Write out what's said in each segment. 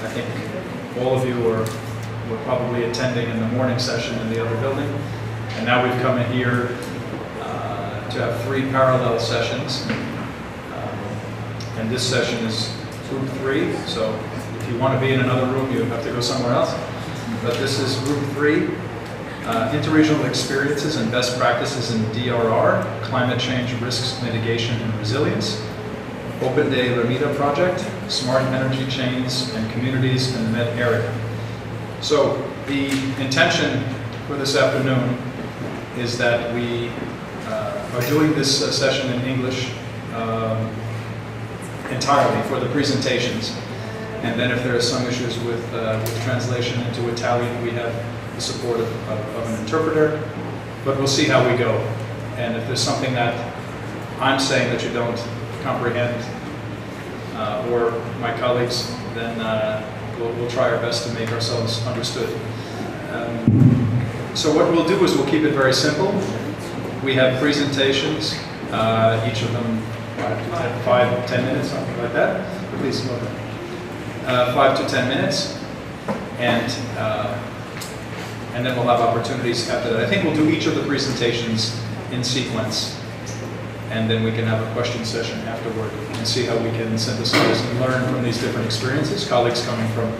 I think all of you were probably attending in the morning session in the other building. And now we've come in here to have 3 parallel sessions. And this session is group 3, so if you want to be in another room, you have to go somewhere else. But this is group 3, interregional experiences and best practices in DRR, climate change risks mitigation and resilience, Open Day REMIDA project, smart energy chains and communities in the Med area. So the intention for this afternoon is that we are doing this session in English entirely for the presentations. And then if there are some issues with translation into Italian, we have the support of an interpreter. But we'll see how we go. And if there's something that I'm saying that you don't comprehend, or my colleagues, then we'll try our best to make ourselves understood. So what we'll do is we'll keep it very simple. We have presentations, each of them 5 to 10 minutes, something like that. Please go ahead. 5 to 10 minutes, and then we'll have opportunities after that. I think we'll do each of the presentations in sequence, and then we can have a question session afterward and see how we can synthesize and learn from these different experiences. Colleagues coming from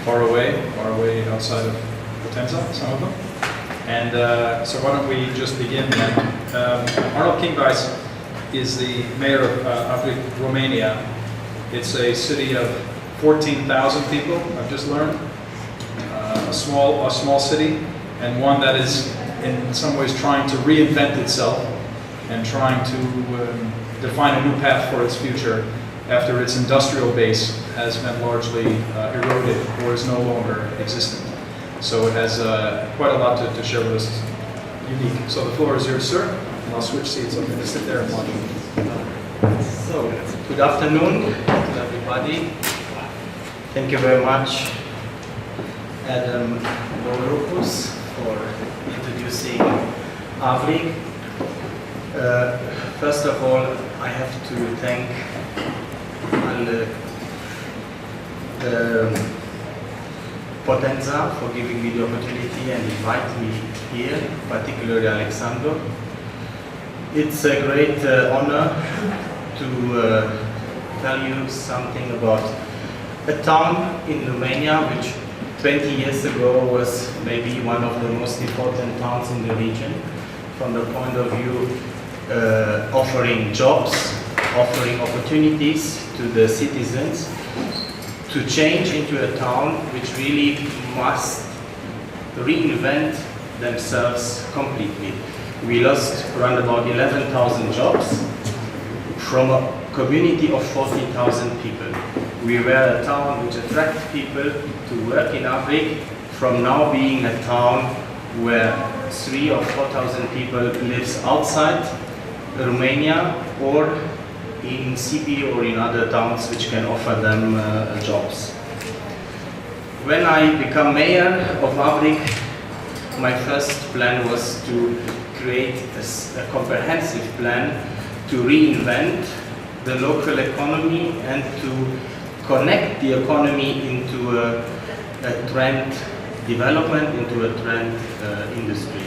far away outside of Potenza, some of them. And so why don't we just begin then? Arnold Kingleis is the mayor of Avrig, Romania. It's a city of 14,000 people, I've just learned. A small city, and one that is in some ways trying to reinvent itself and trying to define a new path for its future after its industrial base has been largely eroded or is no longer existent. So it has quite a lot to share with us, unique. So the floor is yours, sir, and I'll switch seats. I'm going to sit there and watch you. So, good afternoon to everybody. Thank you very much, Adam Bouloukos, for introducing Avrig. First of all, I have to thank Potenza for giving me the opportunity and invite me here, particularly Alexander. It's a great honor to tell you something about a town in Romania which 20 years ago was maybe one of the most important towns in the region from the point of view offering jobs, offering opportunities to the citizens to change into a town which really must reinvent themselves completely. We lost around about 11,000 jobs from a community of 40,000 people. We were a town which attracted people to work in Avrig, from now being a town where 3,000 or 4,000 people lives outside Romania or in Sibiu or in other towns which can offer them jobs. When I became mayor of Avrig, my first plan was to create a comprehensive plan to reinvent the local economy and to connect the economy into a trend development, into a trend industry.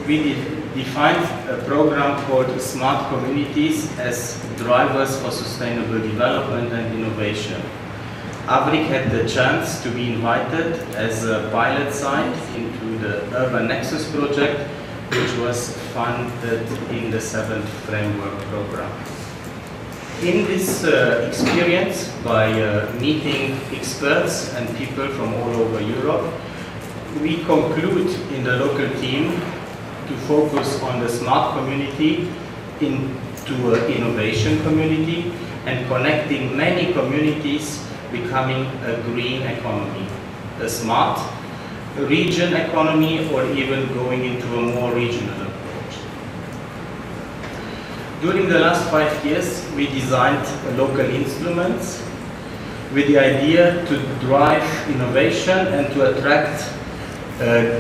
We defined a program called Smart Communities as drivers for sustainable development and innovation. Avrig had the chance to be invited as a pilot site into the Urban Nexus project, which was funded in the 7th framework program. In this experience, by meeting experts and people from all over Europe, we conclude in the local team to focus on the smart community into an innovation community and connecting many communities becoming a green economy, a smart region economy, or even going into a more regional approach. During the last 5 years, we designed local instruments with the idea to drive innovation and to attract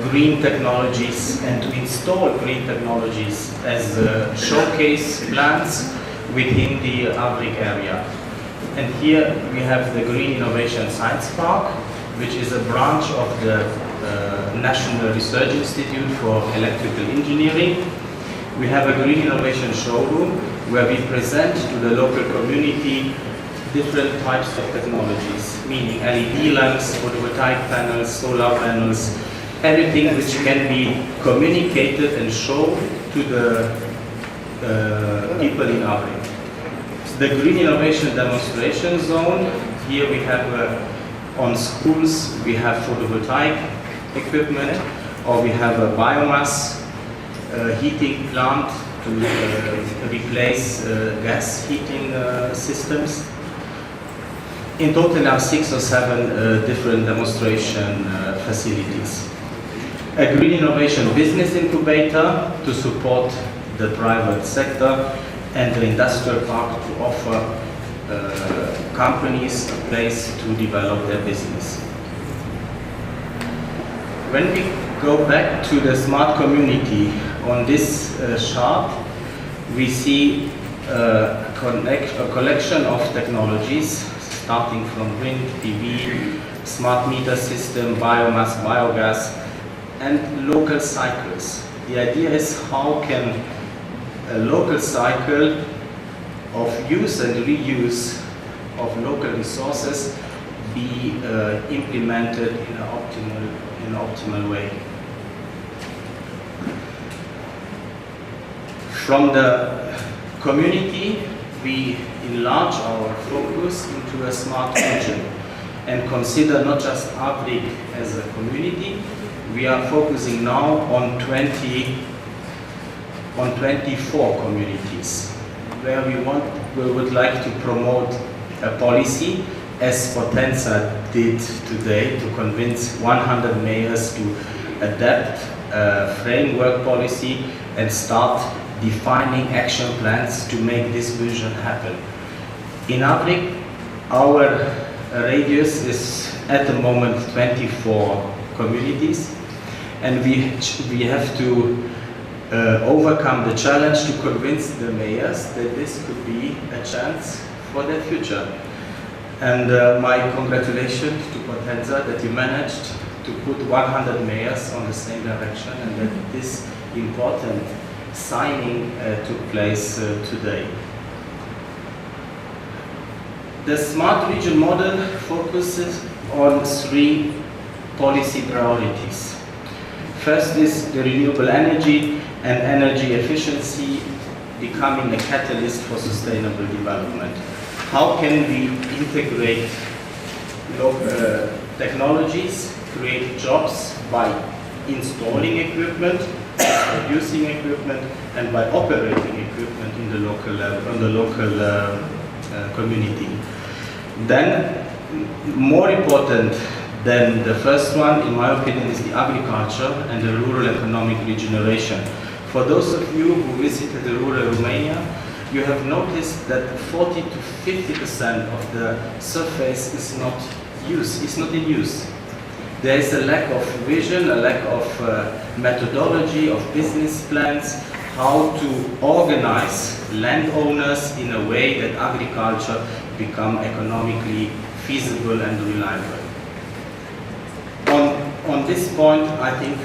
green technologies and to install green technologies as showcase plants within the Avrig area. And here we have the Green Innovation Science Park, which is a branch of the National Research Institute for Electrical Engineering. We have a Green Innovation Showroom where we present to the local community different types of technologies, meaning LED lamps, photovoltaic panels, solar panels, everything which can be communicated and shown to the people in Avrig. The Green Innovation Demonstration Zone, here we have on schools, we have photovoltaic equipment, or we have a biomass heating plant to replace gas heating systems. In total, there are 6 or 7 different demonstration facilities. A Green Innovation Business Incubator to support the private sector, and the industrial park to offer companies a place to develop their business. When we go back to the smart community, on this chart, we see a collection of technologies, starting from wind, PV, smart meter system, biomass, biogas, and local cycles. The idea is how can a local cycle of use and reuse of local resources be implemented in an optimal way. From the community, we enlarge our focus into a smart region and consider not just Avrig as a community. We are focusing now on 24 communities where we would like to promote a policy, as Potenza did today, to convince 100 mayors to adapt a framework policy and start defining action plans to make this vision happen. In Avrig, our radius is at the moment 24 communities, and we have to overcome the challenge to convince the mayors that this could be a chance for their future. And my congratulations to Potenza that you managed to put 100 mayors on the same direction, and that this important signing took place today. The Smart Region model focuses on 3 policy priorities. First is the renewable energy and energy efficiency becoming a catalyst for sustainable development. How can we integrate technologies, create jobs by installing equipment, producing equipment, and by operating equipment in the local level, on the local community. Then, more important than the first one, in my opinion, is the agriculture and the rural economic regeneration. For those of you who visited the rural Romania, you have noticed that 40 to 50% of the surface is not in use. There is a lack of vision, a lack of methodology, of business plans, how to organize landowners in a way that agriculture become economically feasible and reliable. On this point, I think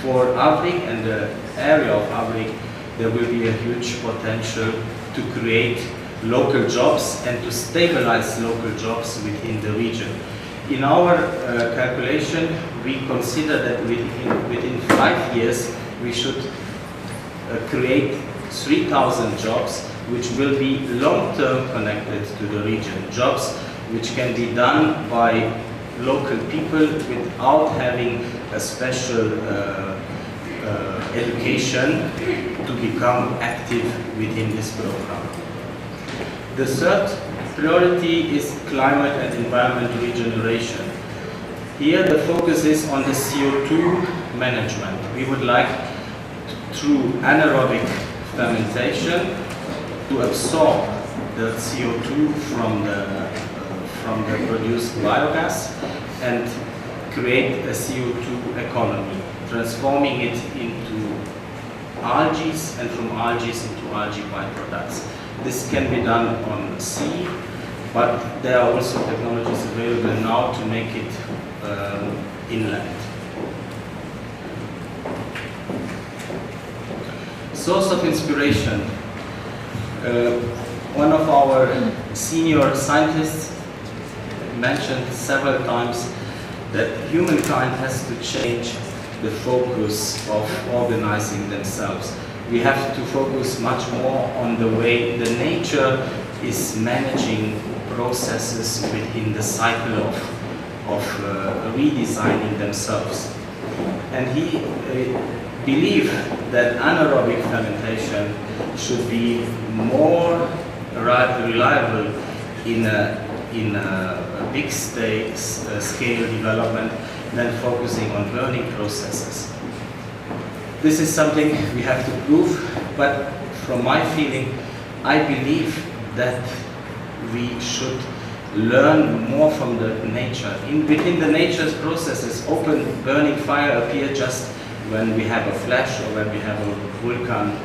for Avrig and the area of Avrig, there will be a huge potential to create local jobs and to stabilize local jobs within the region. In our calculation, we consider that within 5 years, we should create 3,000 jobs, which will be long-term connected to the region. Jobs which can be done by local people without having a special education to become active within this program. The third priority is climate and environment regeneration. Here the focus is on the CO2 management. We would like, through anaerobic fermentation, to absorb the CO2 from the produced biogas and create a CO2 economy, transforming it into algae and from algae into algae byproducts. This can be done on sea, but there are also technologies available now to make it inland. Source of inspiration. One of our senior scientists mentioned several times that humankind has to change the focus of organizing themselves. We have to focus much more on the way the nature is managing processes within the cycle of redesigning themselves. And he believed that anaerobic fermentation should be more reliable in a big scale development than focusing on burning processes. This is something we have to prove, but from my feeling, I believe that we should learn more from the nature. Within the nature's processes, open burning fire appear just when we have a flash or when we have a volcano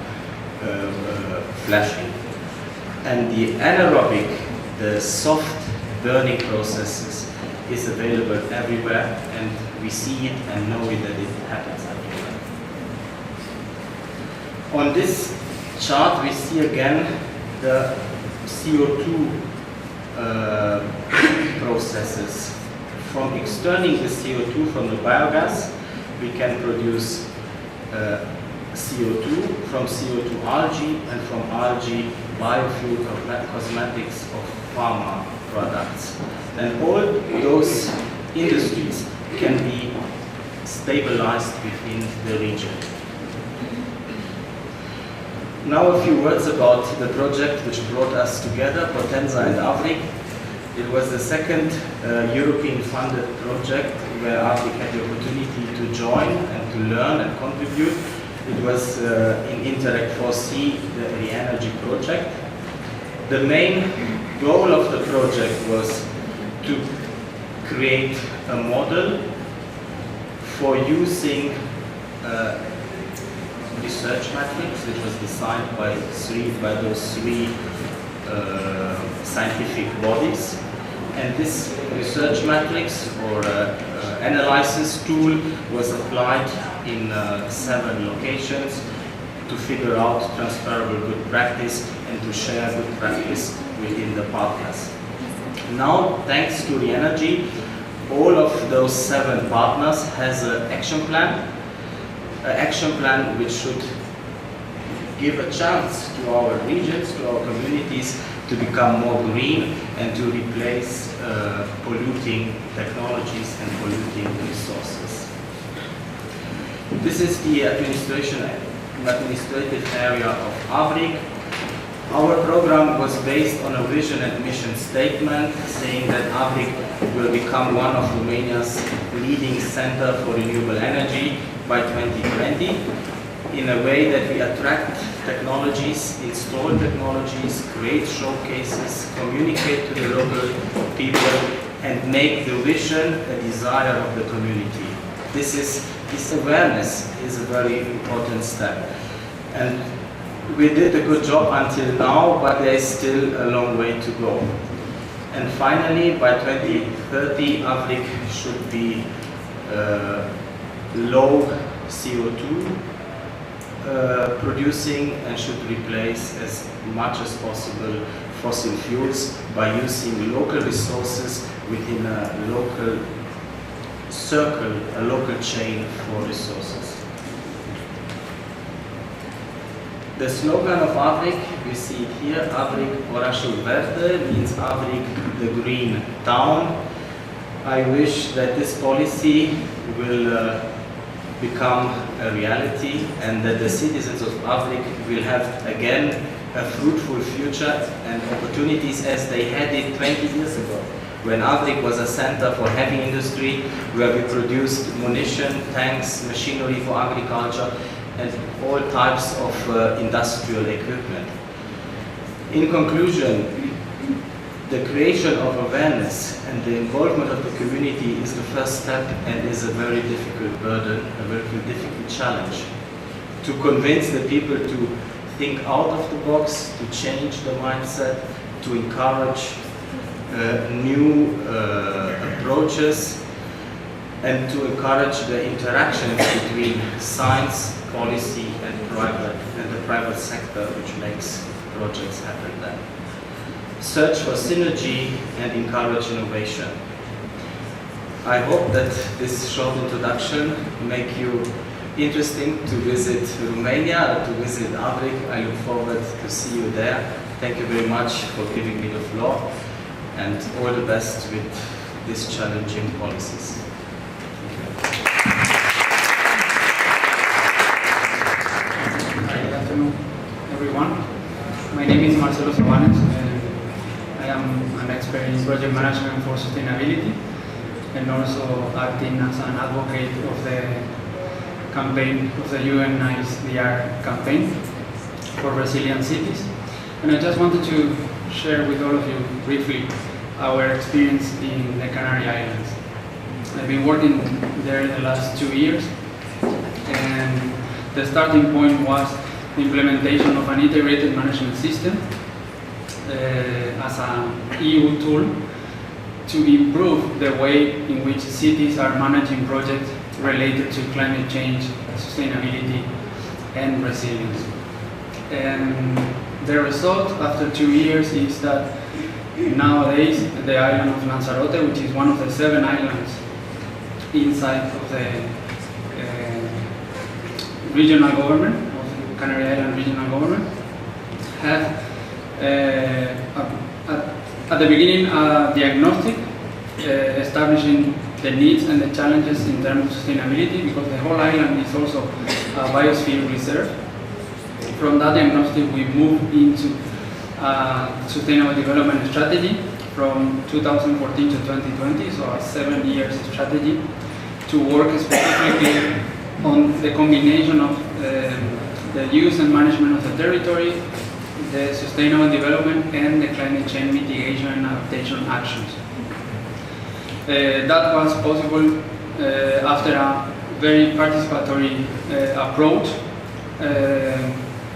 flashing. And the anaerobic, the soft burning processes, is available everywhere, and we see it and know it that it happens everywhere. On this chart, we see again the CO2 processes. From external the CO2 from the biogas, we can produce CO2, from CO2 algae, and from algae biofuel cosmetics of pharma products. And all those industries can be stabilized within the region. Now a few words about the project which brought us together, Potenza and Avrig. It was the second European funded project where Avrig had the opportunity to join and to learn and contribute. It was in Interreg 4C, the energy project. The main goal of the project was to create a model for using research matrix, which was designed by those three scientific bodies. And this research matrix or analysis tool was applied in 7 locations to figure out transferable good practice and to share good practice within the partners. Now, thanks to the energy, all of those 7 partners has an action plan which should give a chance to our regions, to our communities, to become more green and to replace polluting technologies and polluting resources. This is the administrative area of Avrig. Our program was based on a vision and mission statement saying that Avrig will become one of Romania's leading center for renewable energy by 2020, in a way that we attract technologies, install technologies, create showcases, communicate to the local people, and make the vision a desire of the community. This awareness is a very important step. And we did a good job until now, but there is still a long way to go. And finally, by 2030, Avrig should be low CO2 producing and should replace as much as possible fossil fuels by using local resources within a local circle, a local chain for resources. The slogan of Avrig, we see it here, Avrig Orașul Verde, means Avrig, the green town. I wish that this policy will become a reality and that the citizens of Avrig will have again a fruitful future and opportunities as they had it 20 years ago, when Avrig was a center for heavy industry where we produced munition, tanks, machinery for agriculture and all types of industrial equipment. In conclusion, the creation of awareness and the involvement of the community is the first step and is a very difficult burden, a very difficult challenge. To convince the people to think out of the box, to change the mindset, to encourage new approaches and to encourage the interactions between science, policy and the private sector, which makes projects happen then. Search for synergy and encourage innovation. I hope that this short introduction make you interesting to visit Romania or to visit Avrig. I look forward to see you there. Thank you very much for giving me the floor and all the best with these challenging policies. Good afternoon, everyone. My name is Marcelo Savanes and I am an expert in project management for sustainability and also acting as an advocate of the campaign of the UN-ISDR campaign for resilient cities. And I just wanted to share with all of you briefly our experience in the Canary Islands. I've been working there the last 2 years, and the starting point was the implementation of an integrated management system as an EU tool to improve the way in which cities are managing projects related to climate change, sustainability, and resilience. And the result after 2 years is that nowadays the island of Lanzarote, which is one of the 7 islands inside of the regional government, of the Canary Island regional government, had at the beginning a diagnostic establishing the needs and the challenges in terms of sustainability, because the whole island is also a biosphere reserve. From that diagnostic, we moved into sustainable development strategy from 2014 to 2020, so a 7-year strategy to work specifically on the combination of the use and management of the territory, the sustainable development, and the climate change mitigation and adaptation actions. That was possible after a very participatory approach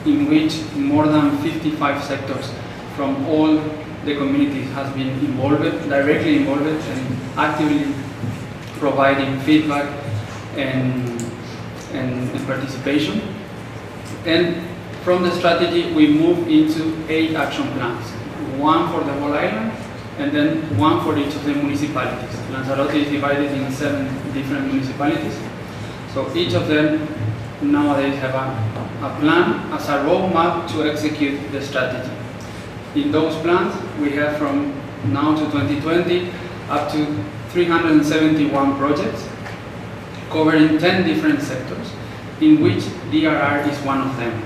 in which more than 55 sectors from all the communities has been involved, directly involved, and actively providing feedback and participation. And from the strategy, we moved into 8 action plans, 1 for the whole island, and then 1 for each of the municipalities. Lanzarote is divided in 7 different municipalities. So each of them nowadays have a plan as a roadmap to execute the strategy. In those plans, we have from now to 2020 up to 371 projects covering 10 different sectors, in which DRR is one of them.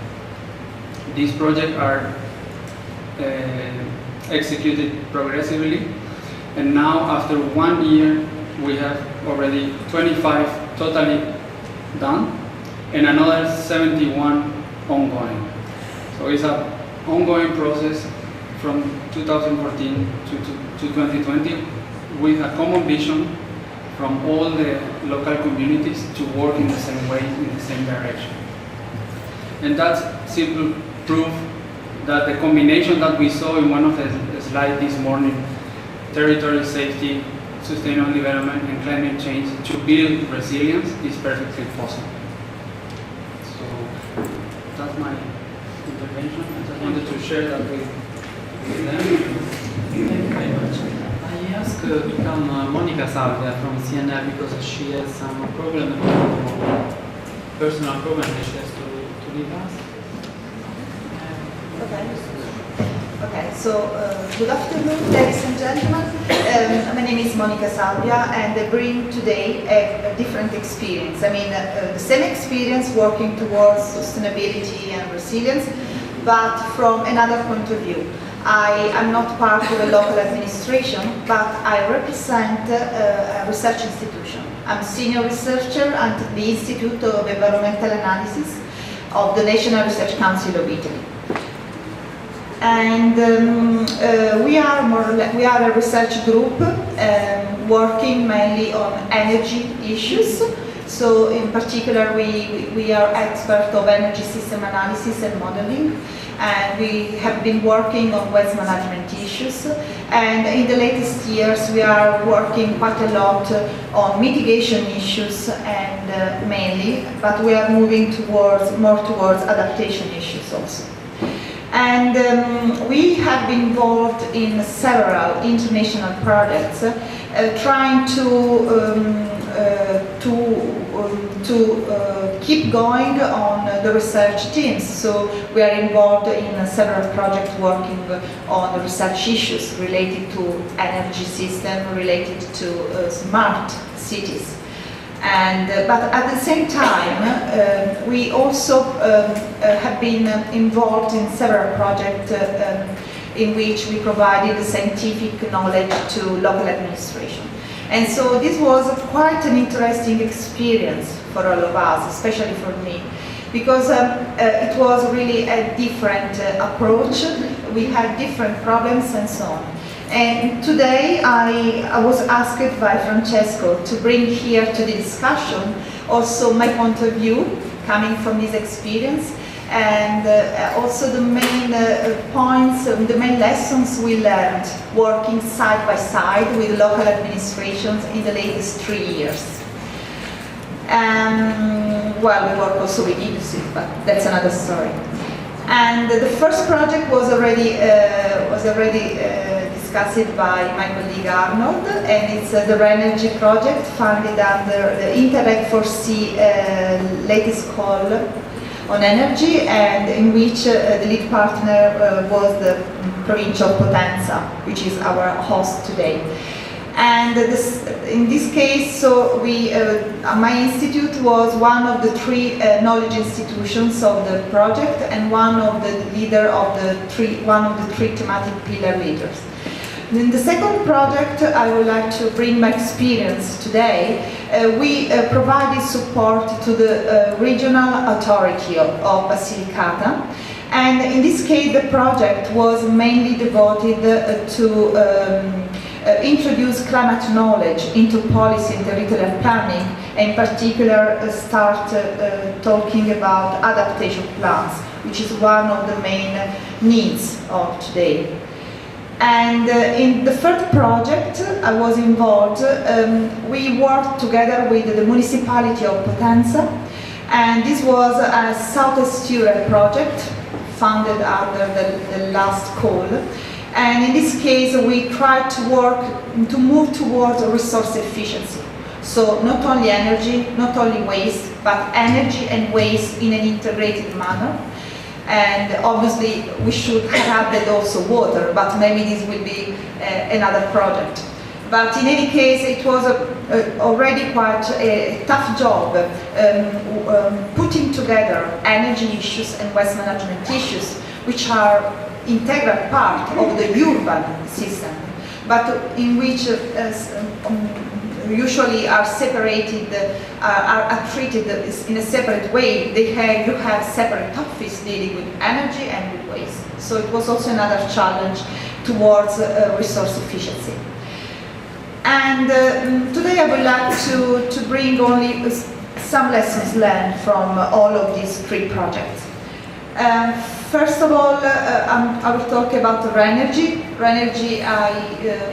These projects are executed progressively, and now after 1 year we have already 25 totally done and another 71 ongoing. So it's an ongoing process from 2014 to 2020 with a common vision from all the local communities to work in the same way, in the same direction. And that's simple proof that the combination that we saw in one of the slides this morning, territory safety, sustainable development, and climate change to build resilience, is perfectly possible. So that's my intervention. I just wanted to share that with them. Thank you very much. I asked to come Monica Salvia from CNN because she has some problem, personal problem that she has to leave us. Okay, so good afternoon, ladies and gentlemen. My name is Monica Salvia, and I bring today a different experience. I mean, the same experience working towards sustainability and resilience, but from another point of view. I am not part of a local administration, but I represent a research institution. I'm a senior researcher at the Institute of Environmental Analysis of the National Research Council of Italy. And we are a research group working mainly on energy issues, So in particular, we are experts of energy system analysis and modeling, and we have been working on waste management issues. And in the latest years, we are working quite a lot on mitigation issues and mainly, but we are moving more towards adaptation issues also. And we have been involved in several international projects trying to keep going on the research teams. So we are involved in several projects working on research issues related to energy system, related to smart cities. And, but at the same time, we also have been involved in several projects in which we provided scientific knowledge to local administration. And so this was quite an interesting experience for all of us, especially for me, because it was really a different approach. We had different problems and so on. And today I was asked by Francesco to bring here to the discussion also my point of view coming from this experience, and also the main points, the main lessons we learned working side by side with local administrations in the latest 3 years. Well, we work also with industry, but that's another story. And the first project was already discussed by my colleague Arnold, and it's the REMIDA project funded under the Interreg4C latest call on energy, and in which the lead partner was the Provincia of Potenza, which is our host today. And in this case, so my institute was one of the 3 knowledge institutions of the project, and one of the one of the 3 thematic pillar leaders. In the second project, I would like to bring my experience today. We provided support to the regional authority of Basilicata, and in this case, the project was mainly devoted to introduce climate knowledge into policy and territorial planning, and in particular start talking about adaptation plans, which is one of the main needs of today. And in the third project I was involved, we worked together with the Municipality of Potenza, and this was a Southeast Europe project funded under the last call. And in this case, we tried to move towards resource efficiency. So not only energy, not only waste, but energy and waste in an integrated manner. And obviously, we should have added also water, but maybe this will be another project. But in any case, it was already quite a tough job putting together energy issues and waste management issues, which are integral part of the urban system, but in which usually are separated, are treated in a separate way. You have separate office dealing with energy and with waste. So it was also another challenge towards resource efficiency. And today I would like to bring only some lessons learned from all of these 3 projects. First of all, I will talk about RENERGY. RENERGY,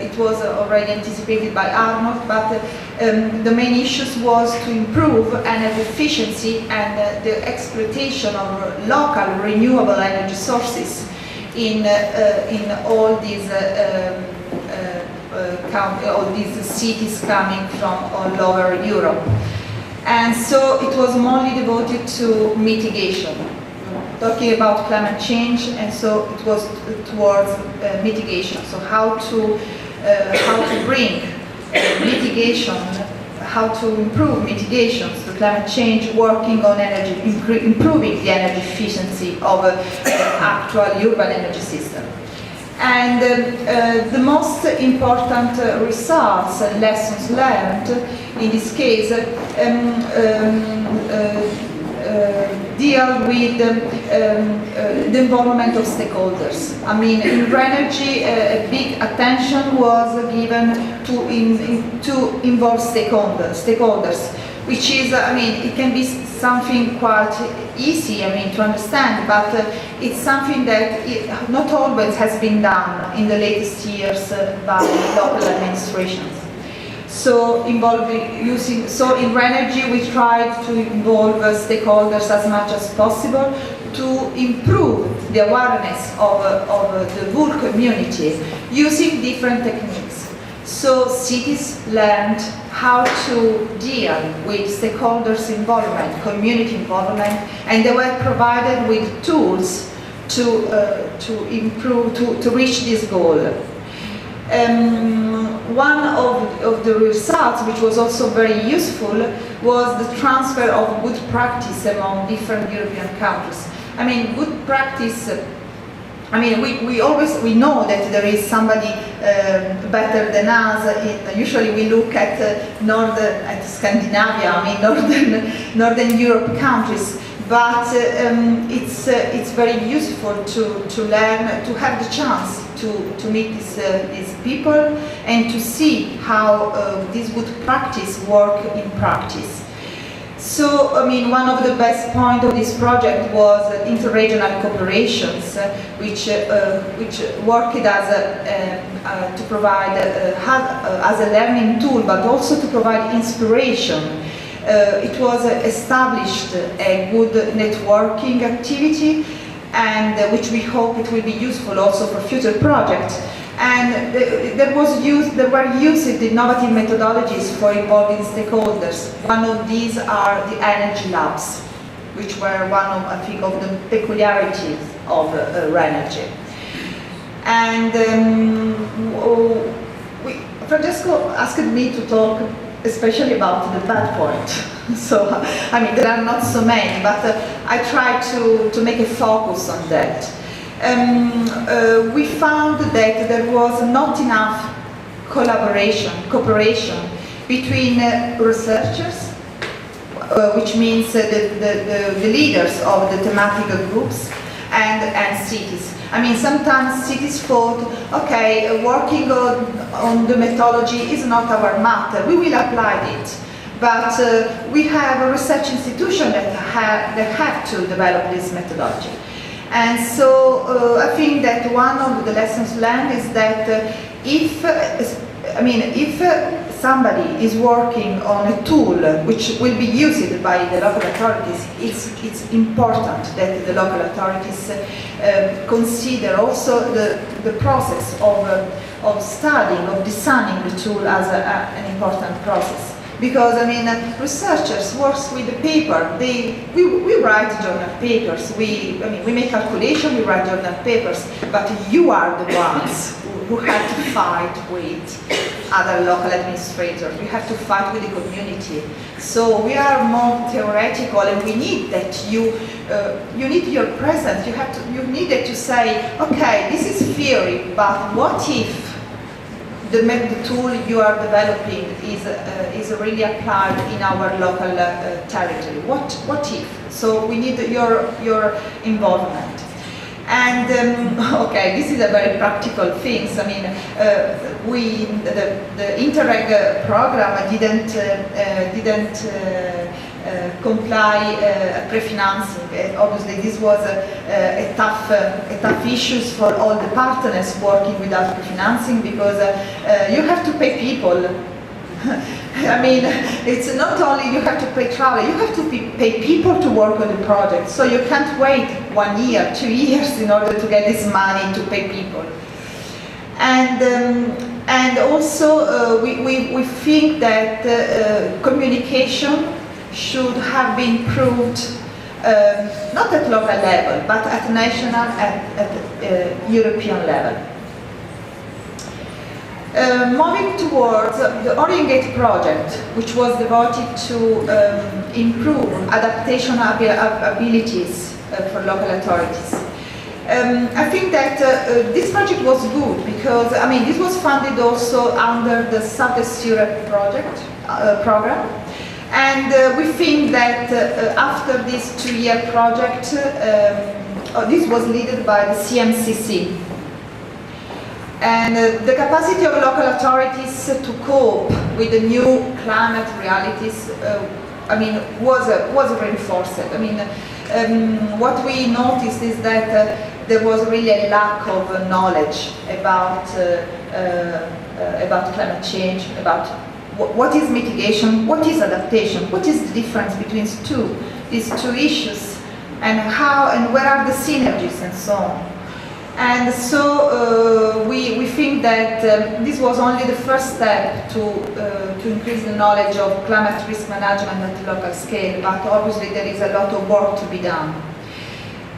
it was already anticipated by Arnold, but the main issues was to improve energy efficiency and the exploitation of local renewable energy sources in all these cities coming from all over Europe. And so it was mainly devoted to mitigation. Talking about climate change, and so it was towards mitigation. So how to bring mitigation, how to improve mitigations to climate change, working on energy, improving the energy efficiency of actual urban energy system. And the most important results and lessons learned in this case deal with the involvement of stakeholders. I mean, in RENERGY, a big attention was given to involve stakeholders which is, I mean, it can be something quite easy, I mean, to understand, but it's something that not always has been done in the latest years by local administrations. So in RENERGY we tried to involve stakeholders as much as possible to improve the awareness of the whole community using different techniques. So cities learned how to deal with stakeholders' involvement, community involvement, and they were provided with tools to improve, to reach this goal. One of the results, which was also very useful, was the transfer of good practice among different European countries. I mean, good practice, I mean, we know that there is somebody better than us. Usually we look at Scandinavia, I mean, Northern Europe countries. But it's very useful to learn, to have the chance to meet these people and to see how this good practice work in practice. So, I mean, one of the best points of this project was interregional cooperations, which worked as to provide as a learning tool, but also to provide inspiration. It was established a good networking activity, and which we hope it will be useful also for future projects. And there were used innovative methodologies for involving stakeholders. One of these are the energy labs, which were one of, I think, of the peculiarities of RENERGY. And Francesco asked me to talk especially about the bad point. So, I mean, there are not so many, but I try to make a focus on that. We found that there was not enough cooperation between researchers, which means the leaders of the thematic groups, and cities. I mean, sometimes cities thought, okay, working on the methodology is not our matter, we will apply it. But we have a research institution that have to develop this methodology. And so I think that one of the lessons learned is that if somebody is working on a tool which will be used by the local authorities, it's important that the local authorities consider also the process of studying, of designing the tool as an important process. Because, I mean, researchers work with the paper. We write journal papers. We make calculation, we write journal papers. But you are the ones who have to fight with other local administrators. We have to fight with the community. So we are more theoretical, and we need that you need your presence. You need to say, okay, this is theory, but what if the tool you are developing is really applied in our local territory? What if? So we need your involvement. And okay, this is a very practical thing. I mean, the Interreg program didn't comply pre-financing. Obviously, this was a tough issue for all the partners working without pre-financing, because you have to pay people. I mean, it's not only you have to pay travel, you have to pay people to work on the project. So you can't wait 1 year, 2 years in order to get this money to pay people. And also we think that communication should have been improved, not at local level, but at national, at European level. Moving towards the Oriengate project, which was devoted to improve adaptation abilities for local authorities. I think that this project was good because, I mean, this was funded also under the Southeast Europe program. And we think that after this 2-year project, this was led by the CMCC. And the capacity of local authorities to cope with the new climate realities I mean, was reinforced. I mean, what we noticed is that there was really a lack of knowledge about climate change, about what is mitigation, what is adaptation, what is the difference between these two issues, and how and where are the synergies and so on. And so we think that this was only the first step to increase the knowledge of climate risk management at the local scale, but obviously there is a lot of work to be done.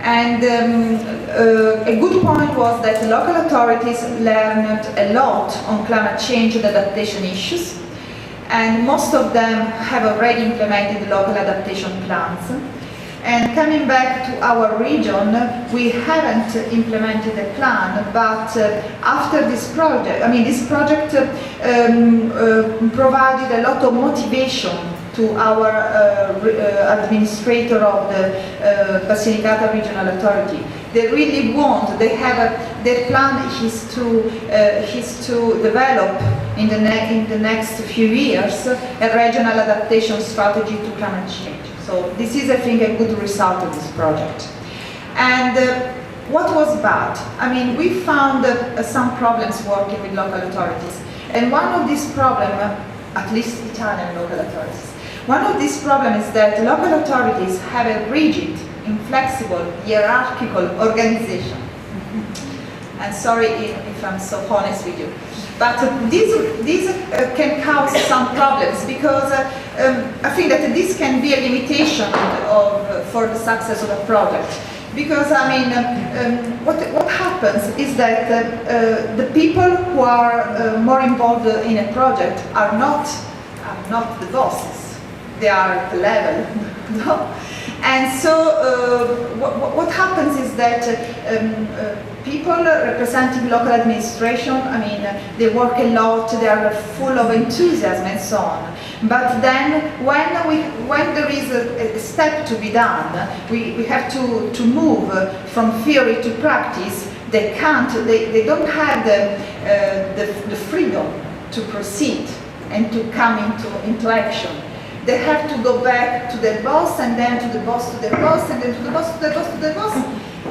And a good point was that the local authorities learned a lot on climate change and adaptation issues, and most of them have already implemented the local adaptation plans. And coming back to our region, we haven't implemented a plan, but after this project, I mean, this project provided a lot of motivation to our administrator of the Basilicata Regional Authority. They really want, they have their plan is to develop in the next few years a regional adaptation strategy to climate change. So this is, I think, a good result of this project. And what was bad? I mean, we found some problems working with local authorities. And one of these problems, at least Italian local authorities, one of these problems is that local authorities have a rigid, inflexible, hierarchical organization. And sorry if I'm so honest with you. But this can cause some problems, because I think that this can be a limitation for the success of a project. Because I mean, what happens is that the people who are more involved in a project are not the bosses. They are at the level. No? And so what happens is that people representing local administration, I mean, they work a lot, they are full of enthusiasm and so on. But then when there is a step to be done, we have to move from theory to practice. They don't have the freedom to proceed and to come into action. They have to go back to their boss, and then to the boss, to their boss, and then to the boss, to their boss, to their boss.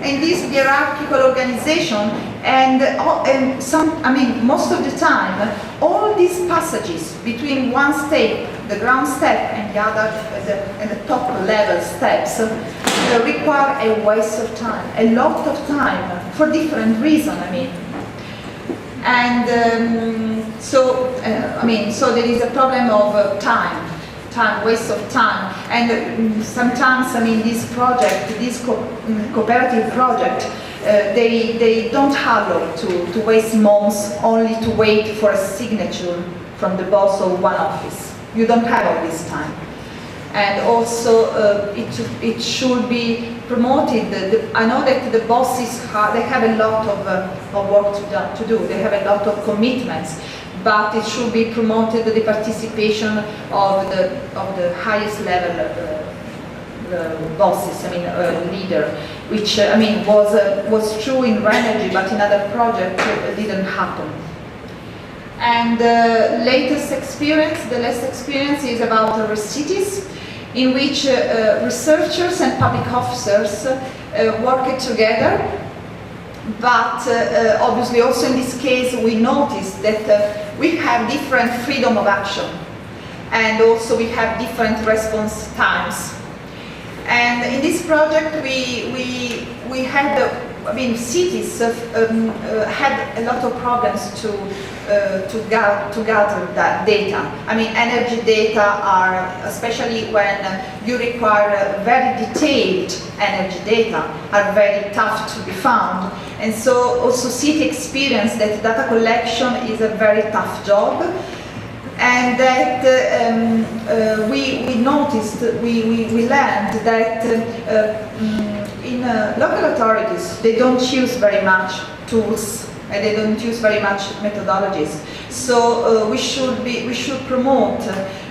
And this hierarchical organization, I mean, most of the time, all these passages between one step, the ground step, and the other, and the top level steps, require a waste of time, a lot of time, for different reasons, I mean. And so there is a problem of time, waste of time, and sometimes, I mean, this cooperative project, they don't allow to waste months only to wait for a signature from the boss of one office. You don't have all this time. And also, it should be promoted. I know that the bosses they have a lot of work to do. They have a lot of commitments. But it should be promoted the participation of the highest level bosses, I mean, leader, which I mean was true in REMIDA, but in other projects it didn't happen. And the latest experience is about the cities, in which researchers and public officers work together. But obviously also in this case we noticed that we have different freedom of action, and also we have different response times. And in this project we had, I mean, cities had a lot of problems to gather that data. I mean, energy data are, especially when you require very detailed energy data, are very tough to be found. And so also city experience that data collection is a very tough job, and that we noticed, we learned that in local authorities they don't use very much tools, and they don't use very much methodologies. So we should promote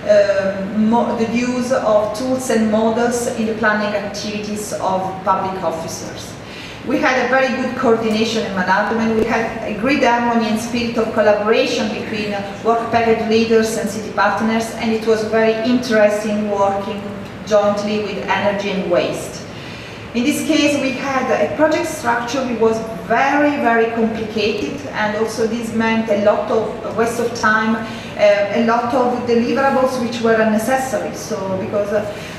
the use of tools and models in the planning activities of public officers. We had a very good coordination and management. We had a great harmony and spirit of collaboration between work package leaders and city partners, and it was very interesting working jointly with energy and waste. In this case, we had a project structure which was very, very complicated, and also this meant a lot of waste of time, a lot of deliverables which were unnecessary. So, because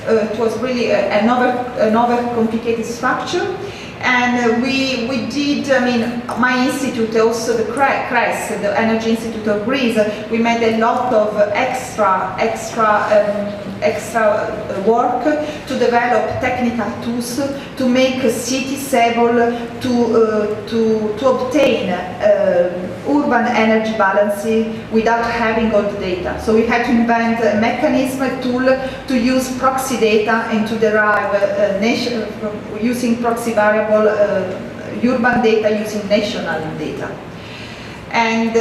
it was really an over complicated structure. And we did, I mean, my institute, also the CRES, the Energy Institute of Greece, we made a lot of extra work to develop technical tools to make cities able to obtain urban energy balancing without having all the data. So we had to invent a mechanism, a tool to use proxy data and to derive using proxy variable urban data using national data. And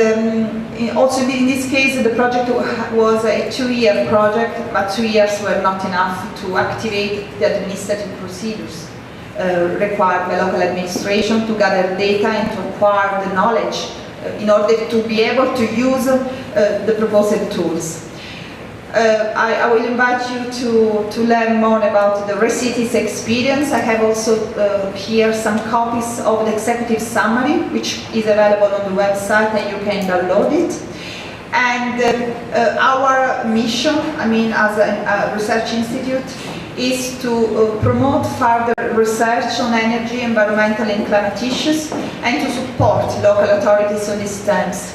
also in this case, the project was a 2-year project, but 2 years were not enough to activate the administrative procedures required by local administration to gather data and to acquire the knowledge in order to be able to use the proposed tools. I will invite you to learn more about the Resilienza experience. I have also here some copies of the executive summary, which is available on the website and you can download it. And our mission, I mean, as a research institute, is to promote further research on energy, environmental and climate issues, and to support local authorities on these themes.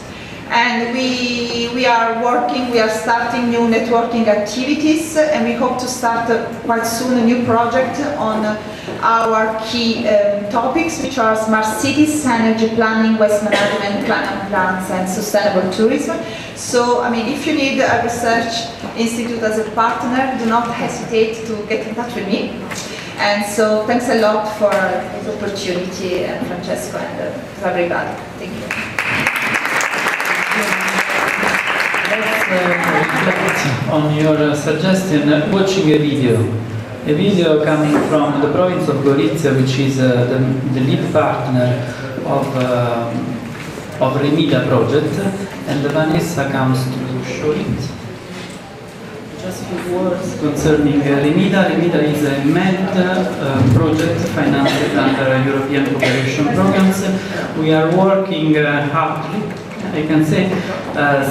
And we are starting new networking activities, and we hope to start quite soon a new project on our key topics, which are smart cities, energy planning, waste management, climate plans, and sustainable tourism. So, I mean, if you need a research institute as a partner, do not hesitate to get in touch with me. And so, thanks a lot for this opportunity, and Francesco, and everybody. Thank you. Let's reflect on your suggestion, watching a video coming from the province of Gorizia, which is the lead partner of REMIDA project, and Vanessa comes to show it. Just a few words concerning REMIDA. REMIDA is a MED project financed under European cooperation programs. We are working hardly, I can say,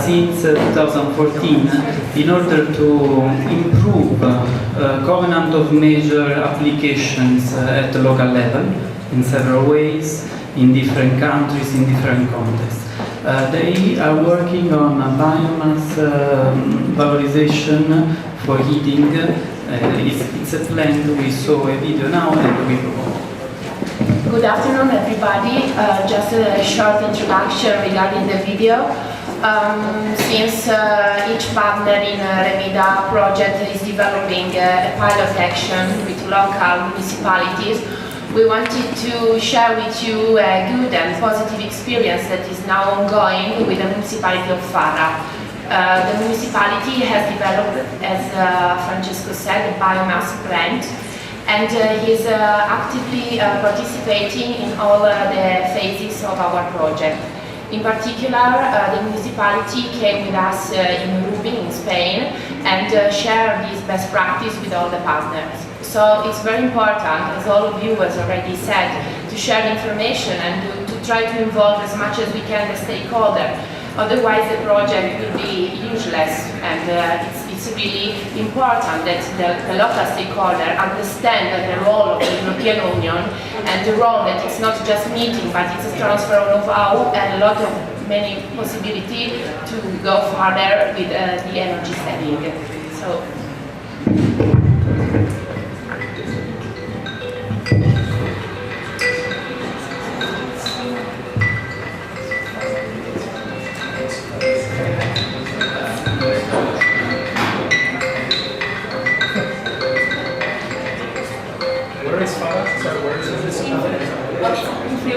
since 2014 in order to improve covenant of measure applications at the local level in several ways, in different countries, in different contexts. They are working on biomass valorization for heating. It's a plan. We saw a video now and we go. Good afternoon, everybody. Just a short introduction regarding the video. Since each partner in REMIDA project is developing a pilot action with local municipalities, we wanted to share with you a good and positive experience that is now ongoing with the municipality of Fara. The municipality has developed, as Francesco said, a biomass plant, and he's actively participating in all the phases of our project. In particular, the municipality came with us in Rubin, in Spain, and shared this best practice with all the partners. So it's very important, as all of you has already said, to share information and to try to involve as much as we can the stakeholder. Otherwise the project will be useless, and it's really important that the local stakeholder understand the role of the European Union and the role that it's not just meeting, but it's a transfer of know-how and a lot of many possibility to go further with the energy saving. So.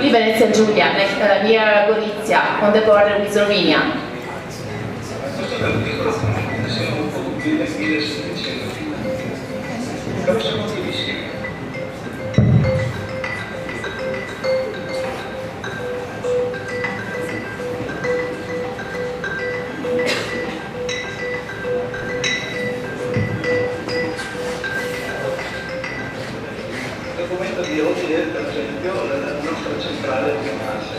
Venezia Giulia, near Gorizia, on the border with Slovenia. di oggi è per esempio la nostra centrale di biomasse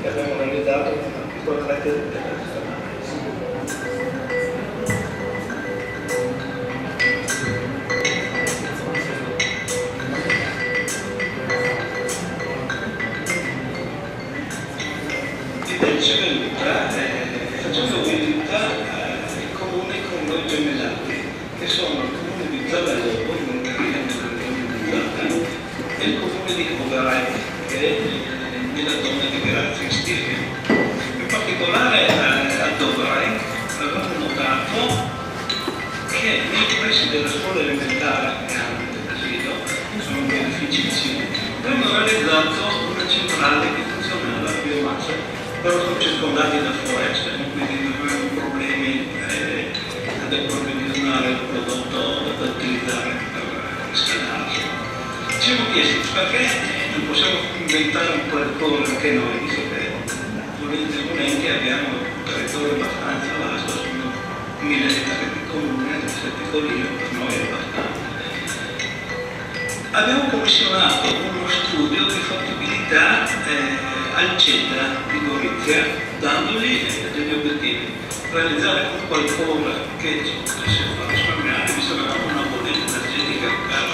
che abbiamo realizzato con una piccola rete internazionale. L'idea ci è venuta facendo visita ai comuni con noi gemellati, che sono il comune di Zavallo, in Ungheria, nella regione di Zala, e il comune di Avrig, che è nella zona di Resilienza. In particolare ad Avrig avevamo notato che nei pressi della scuola elementare, che hanno dell'asilo, sono benefici, abbiamo realizzato una centrale che funzionava a biomassa, però sono circondati da foreste, quindi non avevamo problemi ad approvvigionare il prodotto da utilizzare per riscaldarsi. Ci siamo chiesti perché non possiamo inventare un qualcosa anche noi, visto che volenti abbiamo un territorio abbastanza vasto, sono 1000 ettari di comune, se piccolino per noi è abbastanza. Abbiamo commissionato uno studio di fattibilità al CETA di Provincia, dandogli degli obiettivi. Realizzare qualcosa che ci potesse far risparmiare, visto che avevamo una bolletta energetica per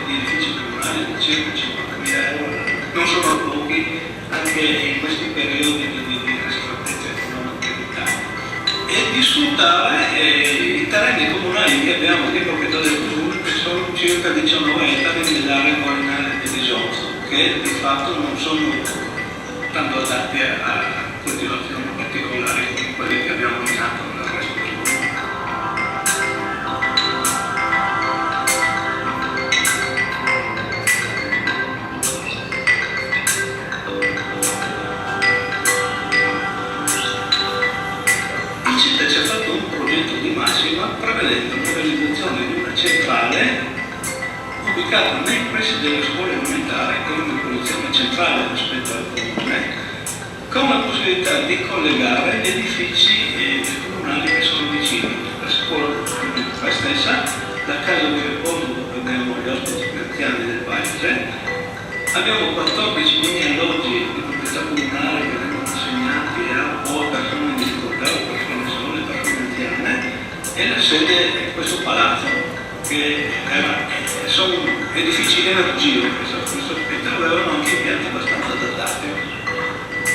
gli edifici comunali di circa 50.000 euro, non sono pochi, anche in questi periodi di ristrettezza economica, e di sfruttare i terreni comunali che abbiamo di proprietà del comune, che sono circa 19 ettari nell'area collinare di Risonzo, che di fatto non sono tanto adatti a coltivazioni particolari come quelli che abbiamo minato nel resto del mondo. Il CETA ci ha fatto un progetto di massima prevedendo la realizzazione di una centrale ubicata nei pressi della scuola elementare, con una posizione centrale rispetto al comune, con la possibilità di collegare gli edifici comunali che sono vicini. La scuola elementare stessa, la casa di riposo dove abbiamo gli ospiti anziani del paese, abbiamo 14 mini alloggi di proprietà comunale che vengono assegnati a persone in difficoltà, persone sole, persone anziane, e la sede è questo palazzo, che sono edifici energio, questo aspetto avevano anche impianti abbastanza adattati.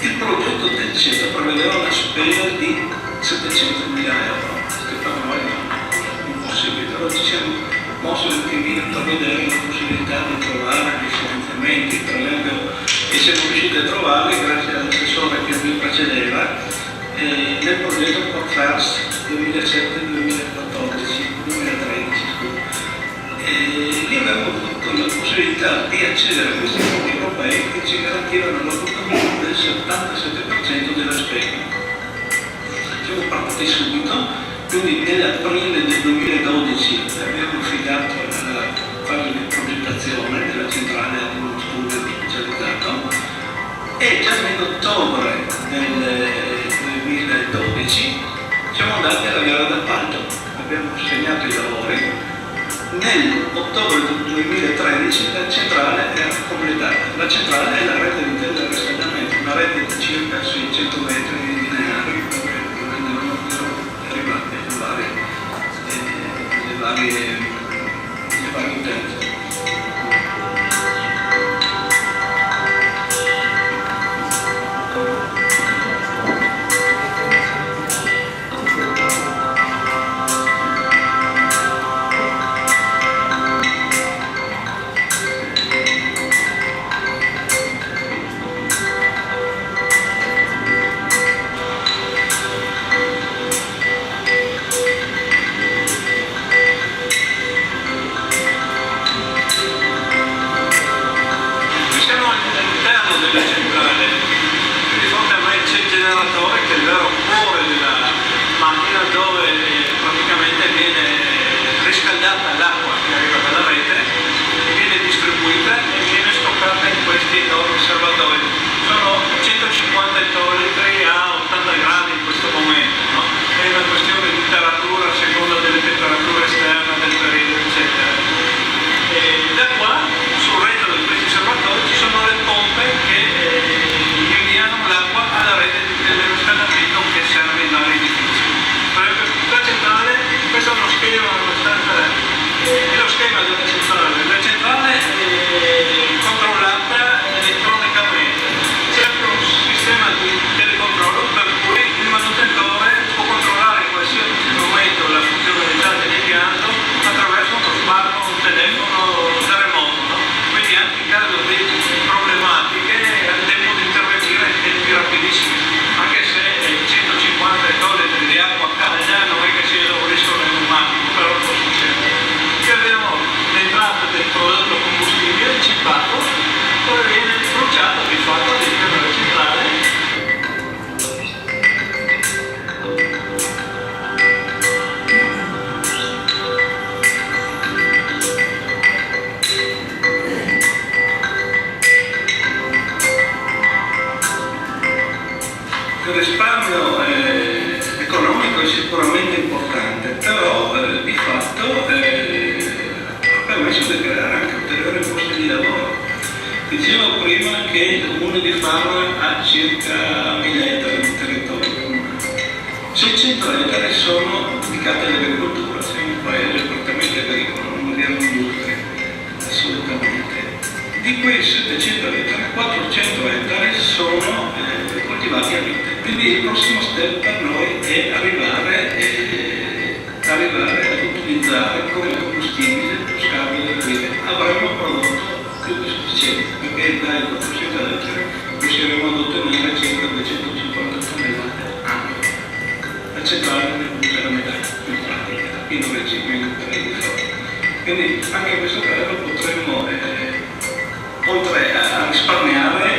Il progetto del CETA prevedeva una spesa di 700.000 euro, che per noi è impossibile, però ci siamo mossi un attimino per vedere la possibilità di trovare dei finanziamenti, per esempio, e siamo riusciti a trovarli grazie all'assessore che mi precedeva nel progetto First 2007-2013. Lì abbiamo avuto la possibilità di accedere a questi fondi europei che ci garantivano l'opportunità del 77% della spesa. Siamo partiti subito, quindi nell'aprile del 2012 abbiamo affidato la fase di progettazione della centrale ad uno studio specializzato e già in ottobre del 2012 siamo andati alla gara d'appalto, abbiamo segnato i lavori. Nell'ottobre del 2013 la centrale era completata. La centrale è la rete del riscaldamento, una rete di circa 600 metri lineari dove rendono arrivati le varie utenze. schema abbastanza, è lo schema della centrale. La centrale è controllata elettronicamente, c'è anche un sistema di telecontrollo per cui il manutentore può controllare in qualsiasi momento la funzionalità dell'impianto attraverso uno smartphone, un telefono da remoto, no? Quindi anche in caso di problematiche ha il tempo di intervenire in tempi rapidissimi, anche se 150 ettolitri di acqua calda non è che si esauriscono in un attimo, però può succedere. Qui abbiamo l'entrata del prodotto combustibile cipato, poi viene bruciato di fatto all'interno della centrale. Il risparmio economico è sicuramente importante, però di fatto ha permesso di creare anche ulteriori posti di lavoro. Dicevo prima che il comune di Faro ha circa 1000 ettari di territorio comunale. 600 ettari sono dedicati all'agricoltura, siamo un paese fortemente agricolo, non abbiamo industria, assolutamente. Di quei 700 ettari, 400 ettari sono coltivati a vite. Quindi il prossimo step per noi è arrivare ad utilizzare come combustibile lo scambio delle vite. Avremo prodotto più che sufficiente, perché dai 400 ettari riusciremo ad ottenere circa 250 tonnellate annue. La centrale ne produce la metà in pratica, in regime di forno. Quindi anche in questo caso potremmo oltre a risparmiare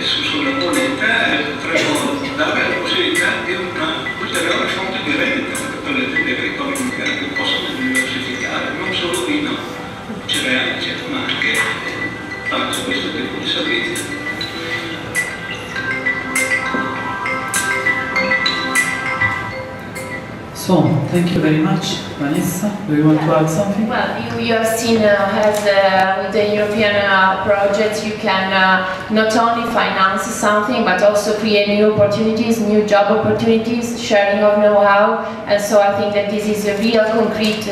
sulla bolletta, potremmo dare la possibilità di una ulteriore fonte di reddito per le aziende agricole che possono diversificare non solo vino, cereali, eccetera, ma anche questo tipo di servizi. So, thank you very much. Vanessa, do you want to add something? Well, you have seen with the European projects you can not only finance something but also create new opportunities, new job opportunities, sharing of know-how, and so I think that this is a real concrete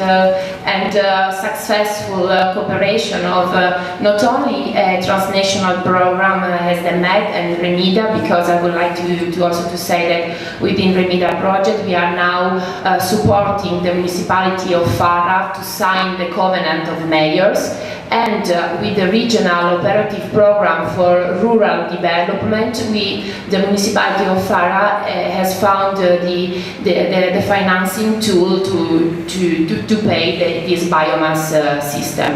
and successful cooperation of not only a transnational program as the MED and REMIDA, because I would like to also to say that within REMIDA project we are now supporting the municipality of Fara to sign the Covenant of Mayors, and with the regional operative program for rural development, the municipality of Fara has found the financing tool to pay this biomass system.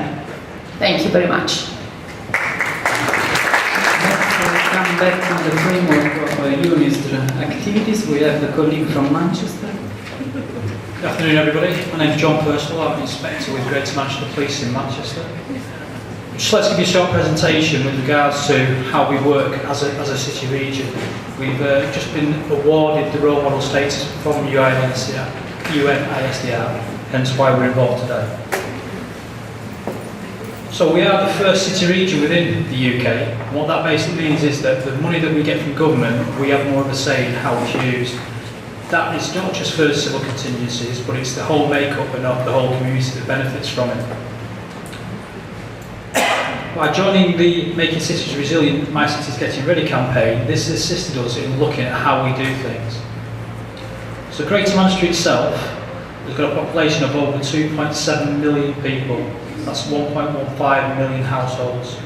Thank you very much. Let's come back to the framework of UN-ISDR activities. We have the colleague from Manchester. Good afternoon everybody, my name is John Purcell, I'm an inspector with Greater Manchester Police in Manchester. Just let's give you a short presentation with regards to how we work as a city region. We've just been awarded the role model status from UN-ISDR, hence why we're involved today. So we are the first city region within the UK, and what that basically means is that the money that we get from government, we have more of a say in how it's used. That is not just for civil contingencies, but it's the whole makeup and of the whole community that benefits from it. By joining the Making Cities Resilient, My City's Getting Ready campaign, this has assisted us in looking at how we do things. So Greater Manchester itself has got a population of over 2.7 million people. That's 1.15 million households.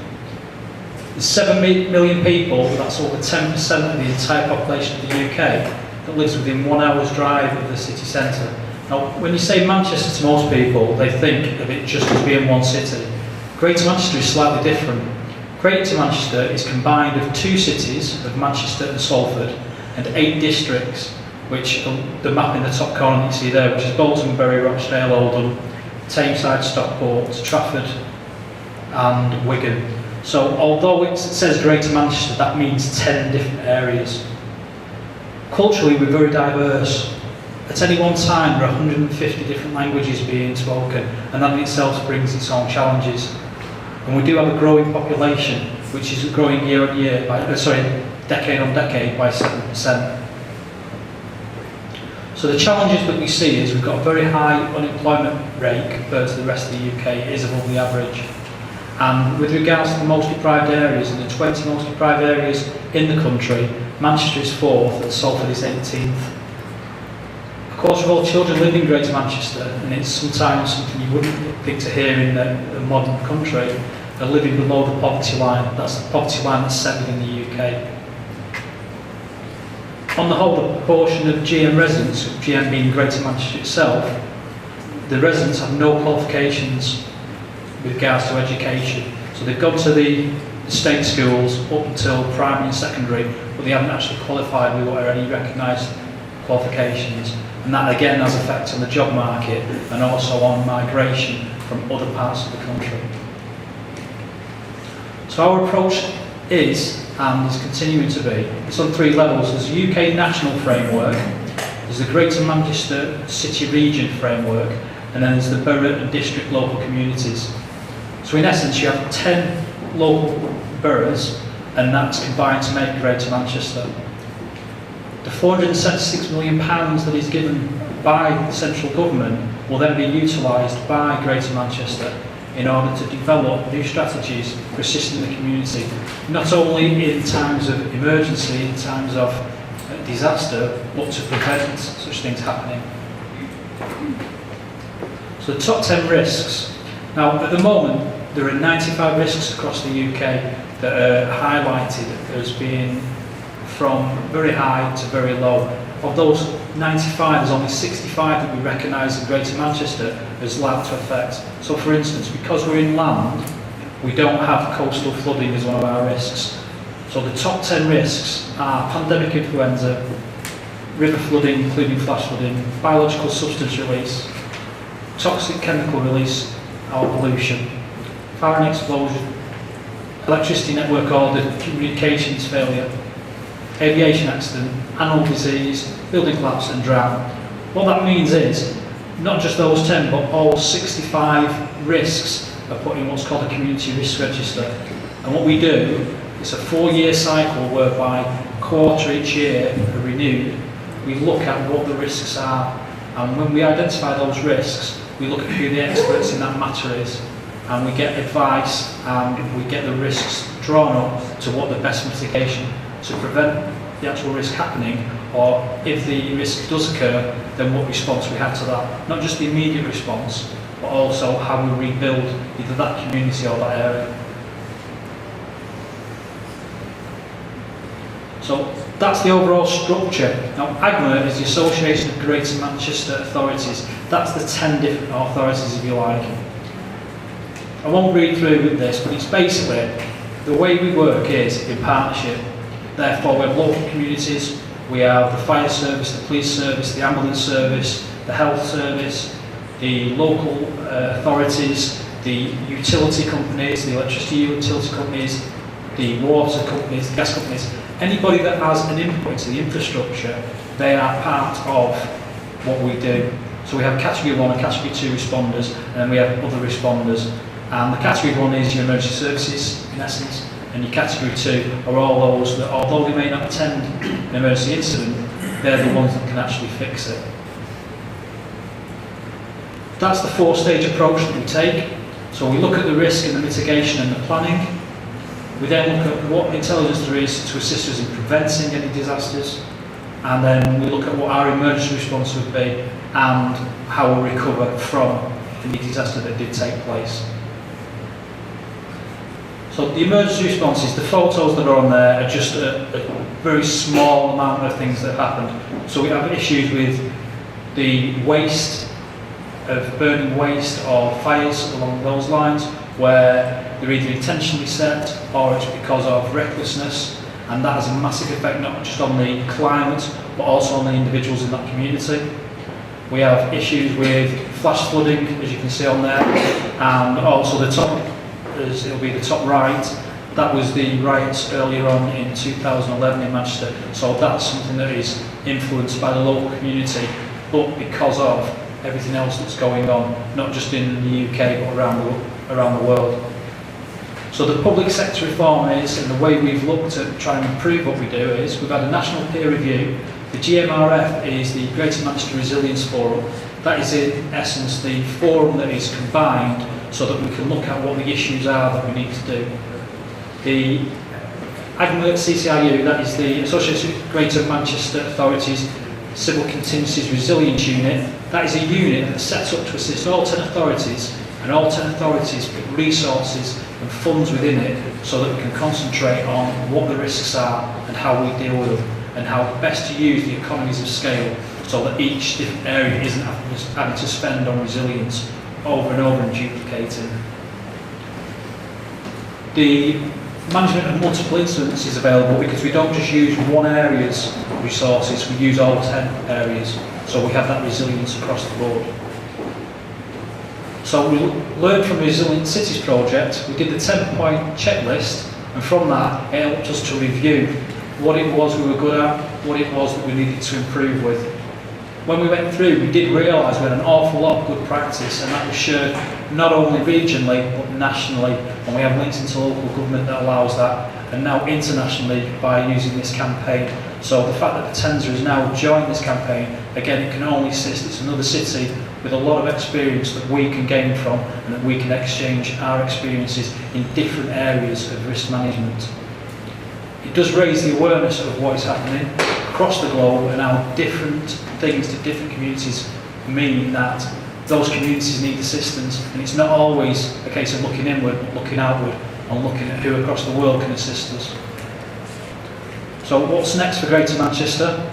There's 7 million people, that's over 10% of the entire population of the UK, that lives within 1 hour's drive of the city centre. Now, when you say Manchester to most people, they think of it just as being one city. Greater Manchester is slightly different. Greater Manchester is combined of 2 cities, of Manchester and Salford, and 8 districts, which the map in the top corner you see there, which is Bolton, Bury, Rochdale, Oldham, Tameside, Stockport, Trafford, and Wigan. So, although it says Greater Manchester, that means 10 different areas. Culturally, we're very diverse. At any one time, there are 150 different languages being spoken, and that in itself brings its own challenges. And we do have a growing population, which is growing year on year, decade on decade, by 7%. So the challenges that we see is we've got a very high unemployment rate compared to the rest of the UK. It is above the average. And with regards to the most deprived areas, and the 20 most deprived areas in the country, Manchester is 4th and Salford is 18th. Of course, of all children living in Greater Manchester, and it's sometimes something you wouldn't think to hear in a modern country, are living below the poverty line. That's the poverty line that's set within the UK. On the whole, the proportion of GM residents, GM being Greater Manchester itself, the residents have no qualifications with regards to education. So they've gone to the state schools up until primary and secondary, but they haven't actually qualified with what are any recognised qualifications. And that again has effects on the job market and also on migration from other parts of the country. So our approach is, and is continuing to be, it's on 3 levels. There's a UK national framework, there's the Greater Manchester City Region framework, and then there's the borough and district local communities. So in essence you have 10 local boroughs, and that's combined to make Greater Manchester. The £476 million that is given by the central government will then be utilised by Greater Manchester in order to develop new strategies for assisting the community, not only in times of emergency, in times of disaster, but to prevent such things happening. So the top 10 risks. Now at the moment there are 95 risks across the UK that are highlighted as being from very high to very low. Of those 95, there's only 65 that we recognise in Greater Manchester as likely to affect. So for instance, because we're inland, we don't have coastal flooding as one of our risks. So the top 10 risks are pandemic influenza, river flooding including flash flooding, biological substance release, toxic chemical release or pollution, fire and explosion, electricity network order, communications failure, aviation accident, animal disease, building collapse and drought. What that means is, not just those 10, but all 65 risks are put in what's called a community risk register. And what we do, it's a 4-year cycle whereby quarter each year are renewed. We look at what the risks are, and when we identify those risks, we look at who the experts in that matter is, and we get advice and we get the risks drawn up to what the best mitigation to prevent the actual risk happening, or if the risk does occur, then what response we have to that. Not just the immediate response, but also how we rebuild either that community or that area. So that's the overall structure. Now AGMA is the Association of Greater Manchester Authorities. That's the 10 different authorities if you like. I won't read through with this, but it's basically the way we work is in partnership. Therefore we have local communities, we have the fire service, the police service, the ambulance service, the health service, the local authorities, the utility companies, the electricity utility companies, the water companies, the gas companies. Anybody that has an input into the infrastructure, they are part of what we do. So we have category 1 and category 2 responders, and then we have other responders. And the category 1 is your emergency services in essence, and your category 2 are all those that, although they may not attend an emergency incident, they're the ones that can actually fix it. That's the 4-stage approach that we take. So we look at the risk and the mitigation and the planning. We then look at what intelligence there is to assist us in preventing any disasters, and then we look at what our emergency response would be and how we'll recover from any disaster that did take place. So the emergency responses, the photos that are on there are just a very small amount of things that have happened. So we have issues with the waste, of burning waste or fires along those lines, where they're either intentionally set or it's because of recklessness, and that has a massive effect not just on the climate but also on the individuals in that community. We have issues with flash flooding, as you can see on there, and also the top, as it'll be the top right, that was the riots earlier on in 2011 in Manchester. So that's something that is influenced by the local community, but because of everything else that's going on, not just in the UK but around the world. So the public sector reform is, and the way we've looked at trying to improve what we do is, we've had a national peer review. The GMRF is the Greater Manchester Resilience Forum. That is in essence the forum that is combined so that we can look at what the issues are that we need to do. The AGMA CCIU, that is the Association of Greater Manchester Authorities Civil Contingencies Resilience Unit, that is a unit that's set up to assist all 10 authorities, and all 10 authorities put resources and funds within it so that we can concentrate on what the risks are and how we deal with them, and how best to use the economies of scale so that each different area isn't having to spend on resilience over and over and duplicating. The management of multiple incidents is available because we don't just use one area's resources, we use all 10 areas, so we have that resilience across the board. So we learned from the Resilient Cities project, we did the 10-point checklist, and from that it helped us to review what it was we were good at, what it was that we needed to improve with. When we went through, we did realise we had an awful lot of good practice, and that was shared not only regionally but nationally, and we have links into local government that allows that, and now internationally by using this campaign. So the fact that Potenza has now joined this campaign, again, it can only assist. It's another city with a lot of experience that we can gain from, and that we can exchange our experiences in different areas of risk management. It does raise the awareness of what is happening across the globe and how different things to different communities mean that those communities need assistance, and it's not always a case of looking inward but looking outward and looking at who across the world can assist us. So what's next for Greater Manchester?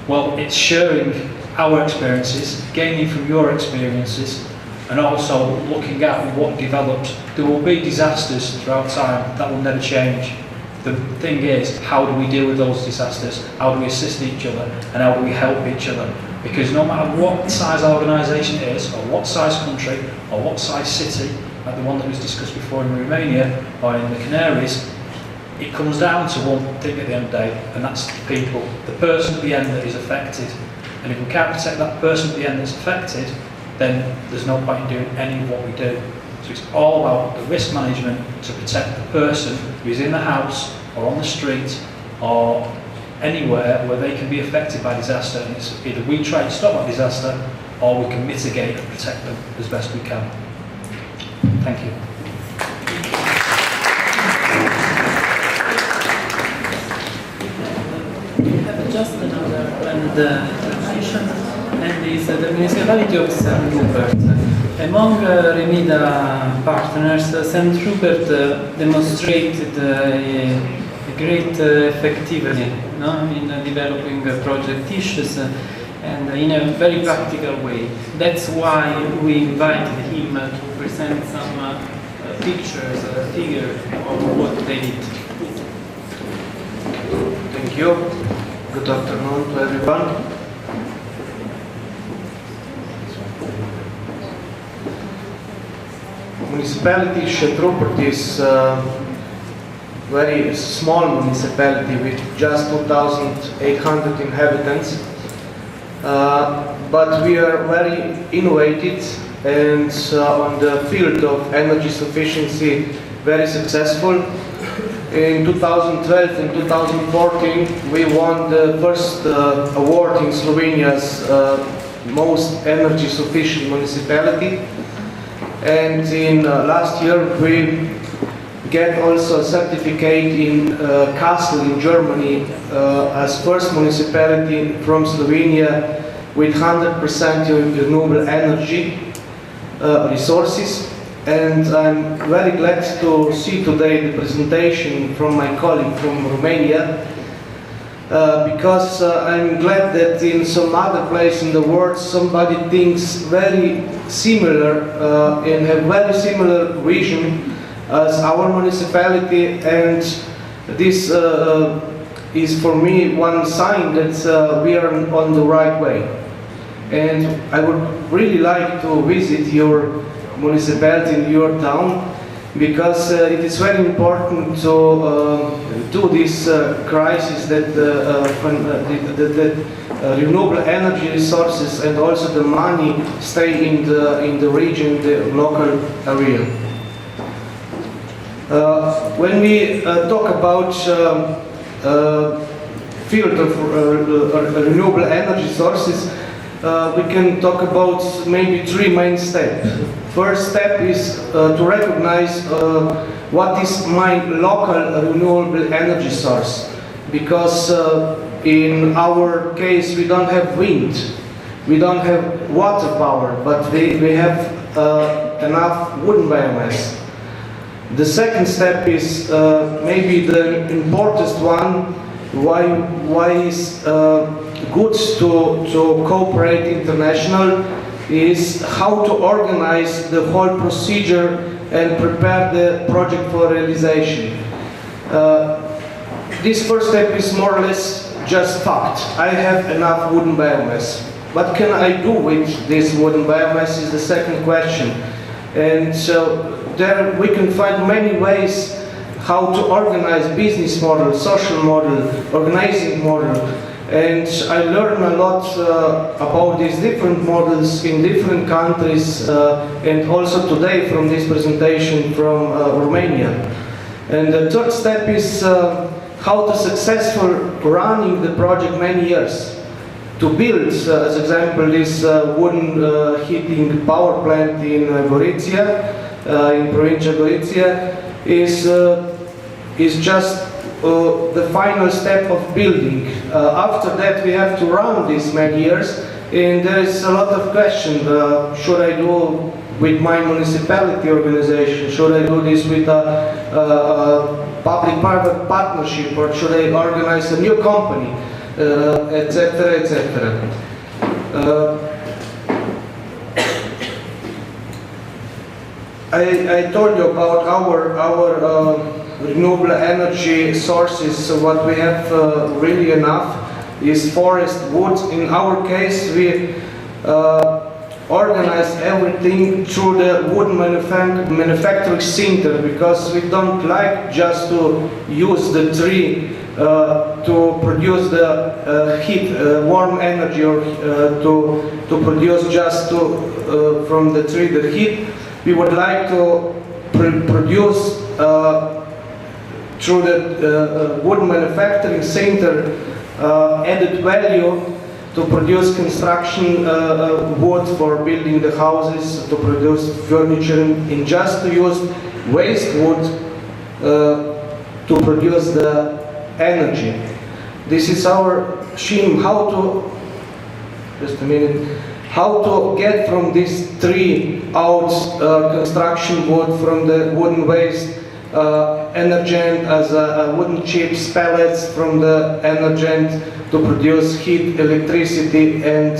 Well, it's sharing our experiences, gaining from your experiences, and also looking at what developed. There will be disasters throughout time, that will never change. The thing is, how do we deal with those disasters? How do we assist each other? And how do we help each other? Because no matter what size organisation it is, or what size country, or what size city, like the one that was discussed before in Romania, or in the Canaries, it comes down to one thing at the end of the day, and that's the people, the person at the end that is affected. And if we can't protect that person at the end that's affected, then there's no point in doing any of what we do. So it's all about the risk management to protect the person who's in the house or on the street or anywhere where they can be affected by disaster, and it's either we try to stop that disaster or we can mitigate and protect them as best we can. Thank you. We have just another presentation, and is the municipality of St. Rupert. Among REMIDA partners, St. Rupert demonstrated a great effectivity in developing project issues and in a very practical way. That's why we invited him to present some pictures, figures of what they did. Thank you. Good afternoon to everyone. Municipality St. Rupert is a very small municipality with just 2,800 inhabitants, but we are very innovative and on the field of energy sufficiency very successful. In 2012 and 2014 we won the first award in Slovenia's most energy sufficient municipality. And in last year we get also a certificate in Kassel in Germany as first municipality from Slovenia with 100% renewable energy resources. And I'm very glad to see today the presentation from my colleague from Romania, because I'm glad that in some other place in the world somebody thinks very similar and have very similar vision as our municipality, and this is for me one sign that we are on the right way. And I would really like to visit your municipality in your town, because it is very important to do this crisis that the renewable energy resources and also the money stay in the region, the local area. When we talk about field of renewable energy sources, we can talk about maybe three main steps. First step is to recognize what is my local renewable energy source, because in our case we don't have wind, we don't have water power, but we have enough wood biomass. The second step is maybe the important one, why is good to cooperate international, is how to organize the whole procedure and prepare the project for realization. This first step is more or less just fact. I have enough wooden biomass. What can I do with this wooden biomass is the second question. And so there we can find many ways how to organize business model, social model, organizing model. And I learned a lot about these different models in different countries, and also today from this presentation from Romania. And the third step is how to successfully running the project many years. To build, as example, this wooden heating power plant in Gorizia, in Provincia Gorizia, is just the final step of building. After that we have to run this many years, and there is a lot of questions. Should I do with my municipality organization? Should I do this with a public-private partnership, or should I organize a new company, etc., etc. I told you about our renewable energy sources. So what we have really enough is forest wood. In our case, we organize everything through the wood manufacturing center, because we don't like just to use the tree to produce the heat, warm energy, or to produce just from the tree the heat. We would like to produce through the wood manufacturing center added value, to produce construction wood for building the houses, to produce furniture, and just to use waste wood to produce the energy. This is our scheme, how to, just a minute, how to get from this tree out construction wood from the wooden waste, energent as wooden chips, pellets from the energent to produce heat, electricity, and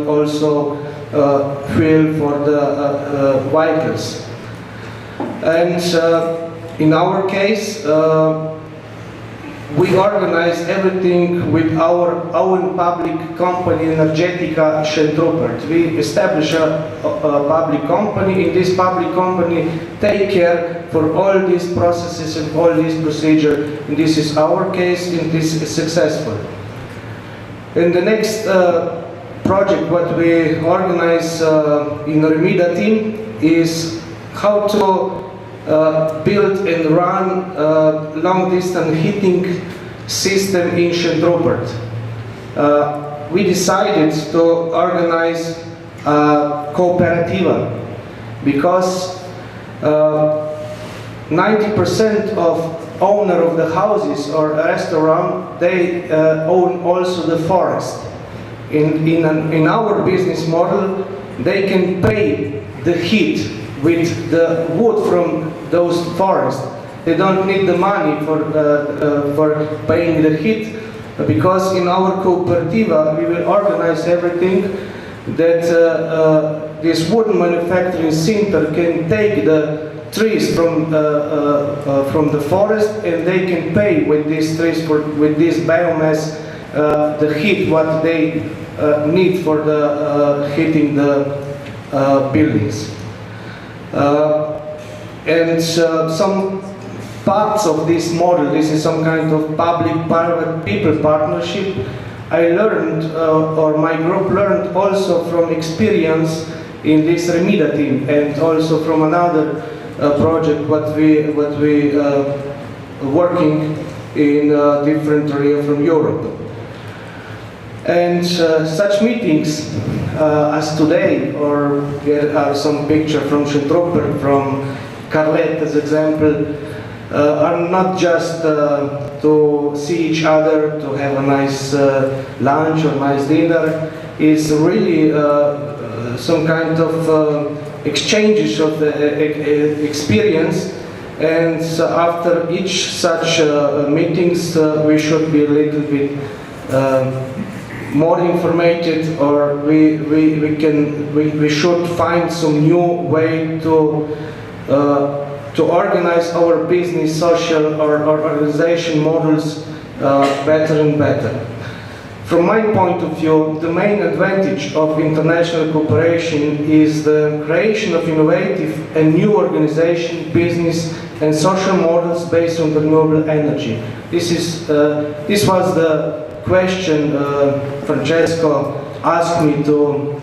also fuel for the vehicles. And in our case, we organize everything with our own public company, Energetica Centropert. We establish a public company. In this public company, take care for all these processes and all these procedures. And this is our case, and this is successful. And the next project what we organize in the REMIDA team is how to build and run long-distance heating system in Centropert. We decided to organize a cooperativa, because 90% of owner of the houses or restaurant, they own also the forest. In our business model, they can pay the heat with the wood from those forests. They don't need the money for paying the heat, because in our cooperativa we will organize everything that this wooden manufacturing center can take the trees from the forest, and they can pay with these trees, with this biomass, the heat what they need for the heating the buildings. And some parts of this model, this is some kind of public-private people partnership. I learned, or my group learned also from experience in this REMIDA team, and also from another project what we working in a different area from Europe. And such meetings as today, or here are some pictures from Schentrupper, from Carlet as example, are not just to see each other, to have a nice lunch or nice dinner. It's really some kind of exchanges of the experience, and after each such meetings we should be a little bit more informated, or we should find some new way to organize our business, social or organization models better and better. From my point of view, the main advantage of international cooperation is the creation of innovative and new organization, business and social models based on renewable energy. This was the question Francesco asked me to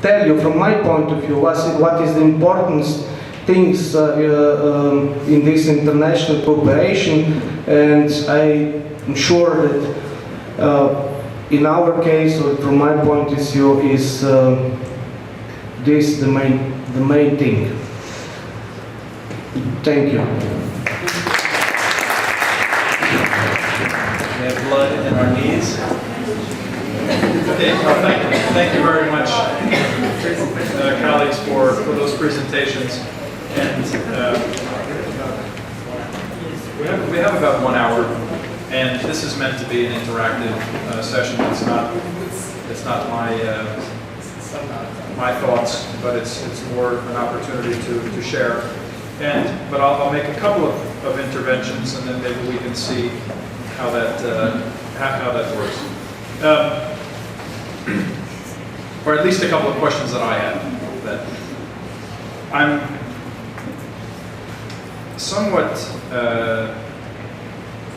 tell you from my point of view what is the important things in this international cooperation, and I'm sure that in our case, or from my point of view, is this the main thing. Thank you. We have blood in our knees. Okay, well, thank you very much, colleagues, for those presentations. And we have about 1 hour, and this is meant to be an interactive session. It's not my thoughts, but it's more an opportunity to share. But I'll make a couple of interventions, and then maybe we can see how that works. Or at least a couple of questions that I have. That I'm somewhat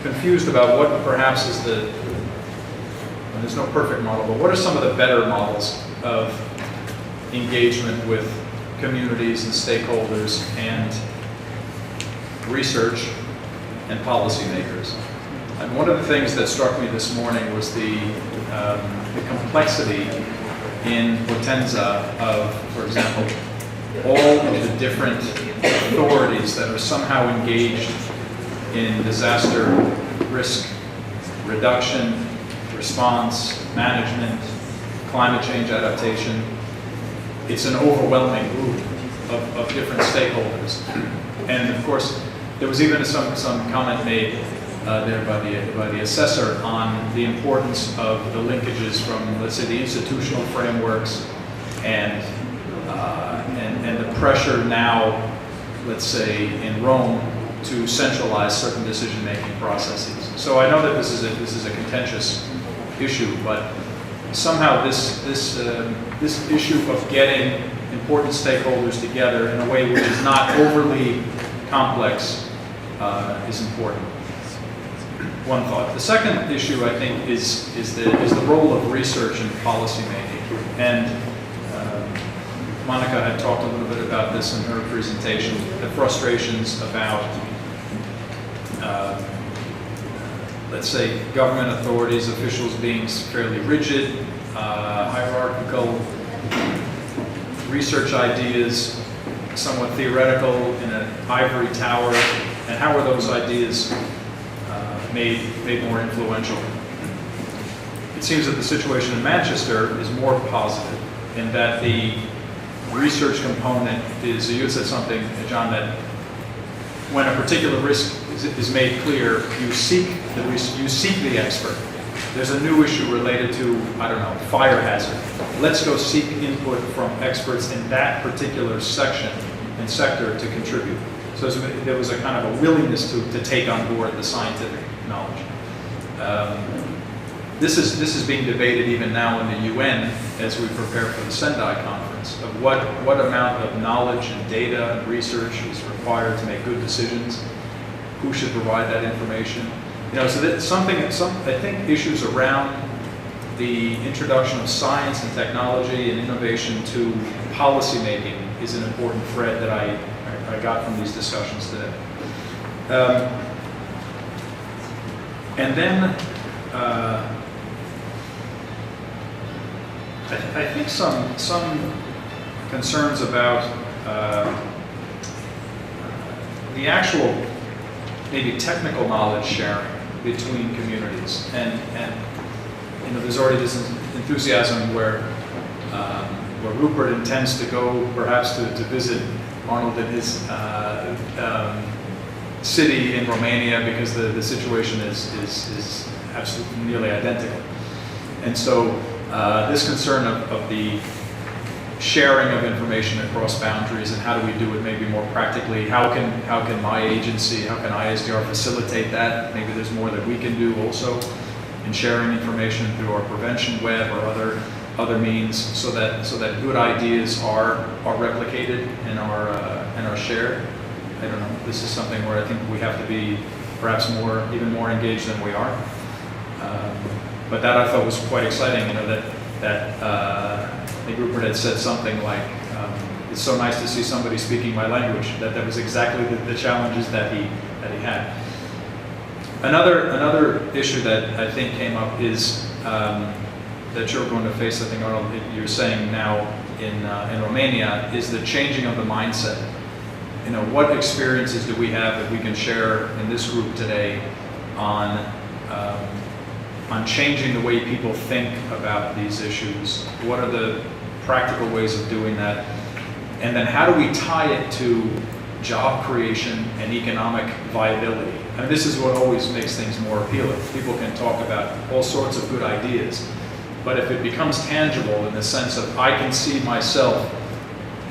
confused about what perhaps is there's no perfect model, but what are some of the better models of engagement with communities and stakeholders and research and policymakers? And one of the things that struck me this morning was the complexity in Potenza of, for example, all of the different authorities that are somehow engaged in disaster risk reduction, response, management, climate change adaptation. It's an overwhelming group of different stakeholders. And of course, there was even some comment made there by the assessor on the importance of the linkages from, let's say, the institutional frameworks and the pressure now, let's say, in Rome to centralize certain decision-making processes. So I know that this is a contentious issue, but somehow this issue of getting important stakeholders together in a way which is not overly complex is important. One thought. The second issue, I think, is the role of research and policy making. And Monica had talked a little bit about this in her presentation, the frustrations about, let's say, government authorities, officials being fairly rigid, hierarchical, research ideas somewhat theoretical in an ivory tower, and how are those ideas made more influential? It seems that the situation in Manchester is more positive in that the research component is, you had said something, John, that when a particular risk is made clear, you seek the expert. There's a new issue related to, I don't know, fire hazard. Let's go seek input from experts in that particular section and sector to contribute. So there was a kind of a willingness to take on board the scientific knowledge. This is being debated even now in the UN as we prepare for the Sendai conference of what amount of knowledge and data and research is required to make good decisions, who should provide that information. You know, so that's I think issues around the introduction of science and technology and innovation to policy making is an important thread that I I got from these discussions today. And then I think some concerns about the actual maybe technical knowledge sharing between communities, and you know, there's already this enthusiasm where Rupert intends to go perhaps to visit Arnold in his city in Romania, because the situation is absolutely nearly identical. And so this concern of the sharing of information across boundaries, and how do we do it maybe more practically? How can my agency, how can ISDR facilitate that? Maybe there's more that we can do also in sharing information through our prevention web or other means, so that good ideas are replicated and are shared. I don't know. This is something where I think we have to be perhaps even more engaged than we are. But that I thought was quite exciting. You know, that I think Rupert had said something like, "It's so nice to see somebody speaking my language." That was exactly the challenges that he had. Another issue that I think came up is that you're going to face. I think, Arnold, you're saying now in Romania, is the changing of the mindset. You know, what experiences do we have that we can share in this group today on changing the way people think about these issues? What are the practical ways of doing that? And then how do we tie it to job creation and economic viability? I mean, this is what always makes things more appealing. People can talk about all sorts of good ideas, but if it becomes tangible in the sense of I can see myself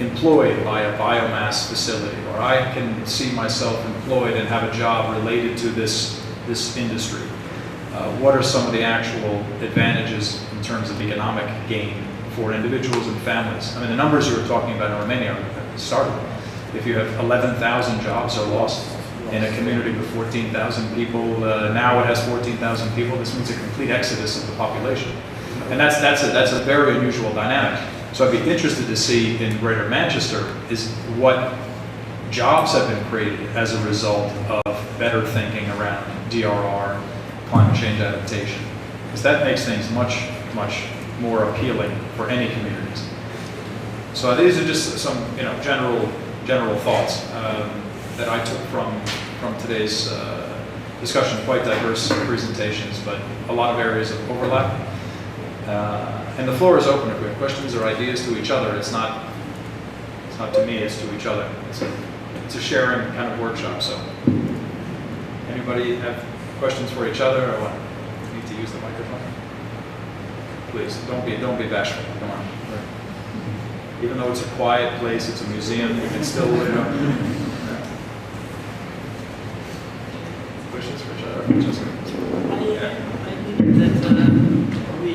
employed by a biomass facility, or I can see myself employed and have a job related to this industry, what are some of the actual advantages in terms of economic gain for individuals and families? I mean, the numbers you were talking about in Romania are startling. If you have 11,000 jobs are lost in a community with 14,000 people, now it has 14,000 people, this means a complete exodus of the population. And that's a very unusual dynamic. So I'd be interested to see in Greater Manchester is what jobs have been created as a result of better thinking around DRR, climate change adaptation, because that makes things much more appealing for any communities. So these are just some general thoughts that I took from today's discussion. Quite diverse presentations, but a lot of areas of overlap. And the floor is open if we have questions or ideas to each other. It's not to me, it's to each other. It's a sharing kind of workshop. So anybody have questions for each other, or what? Need to use the microphone? Please, don't be bashful. Come on. Even though it's a quiet place, it's a museum, you can still, questions for each other? I think that we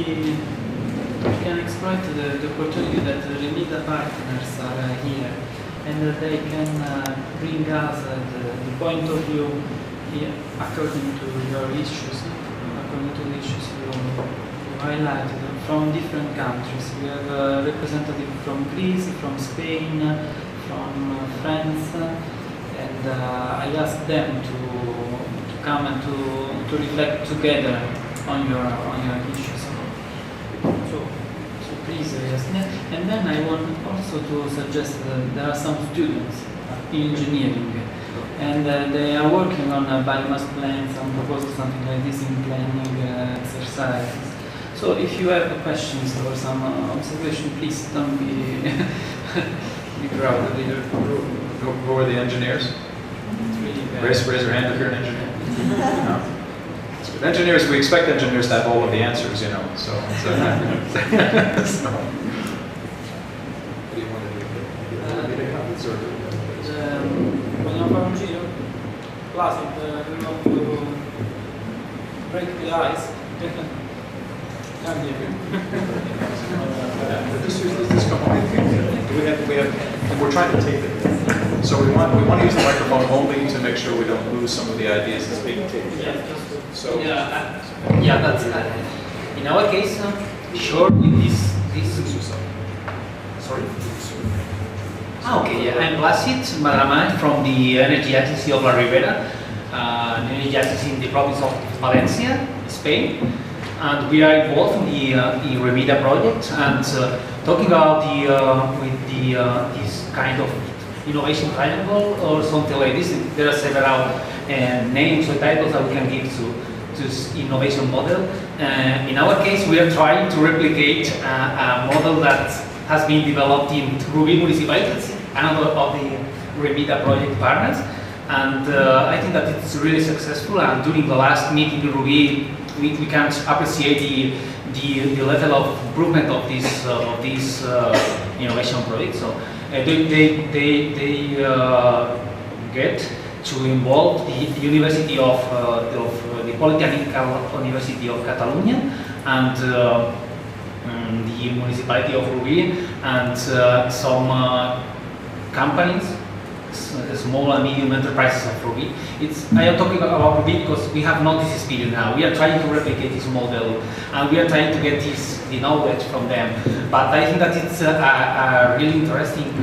can exploit the opportunity that the REMIDA partners are here, and that they can bring us the point of view according to your issues, according to the issues you highlighted from different countries. We have a representative from Greece, from Spain, from France, and I asked them to come and to reflect together on your issues. So please, yes. And then I want also to suggest that there are some students in engineering, and they are working on biomass plants and proposing something like this in planning exercises. So if you have questions or some observation, please don't be proud. Who are the engineers? Raise your hand if you're an engineer. No? Engineers, we expect engineers to have all of the answers, you know. So what do you want to do? Vogliamo fare un giro? Classic, we want to break the ice. We're trying to tape it. So we want to use the microphone only to make sure we don't lose some of the ideas that's being taped. So that's in our case, sure with this. Sorry. Okay, yeah, I'm Placid Madramán from the Energy Agency of La Ribera, an energy agency in the province of Valencia, Spain, and we are involved in the REMIDA project and talking about this kind of innovation triangle or something like this. There are several names or titles that we can give to this innovation model. In our case, we are trying to replicate a model that has been developed in Rubí Municipalities, another of the REMIDA project partners, and I think that it's really successful. And during the last meeting in Rubí, we can appreciate the level of improvement of this innovation project. So they get to involve the University of the Polytechnic University of Catalonia and the Municipality of Rubí and some companies, small and medium enterprises of Rubí. I am talking about Rubí because we have not this experience now. We are trying to replicate this model and we are trying to get the knowledge from them. But I think that it's a really interesting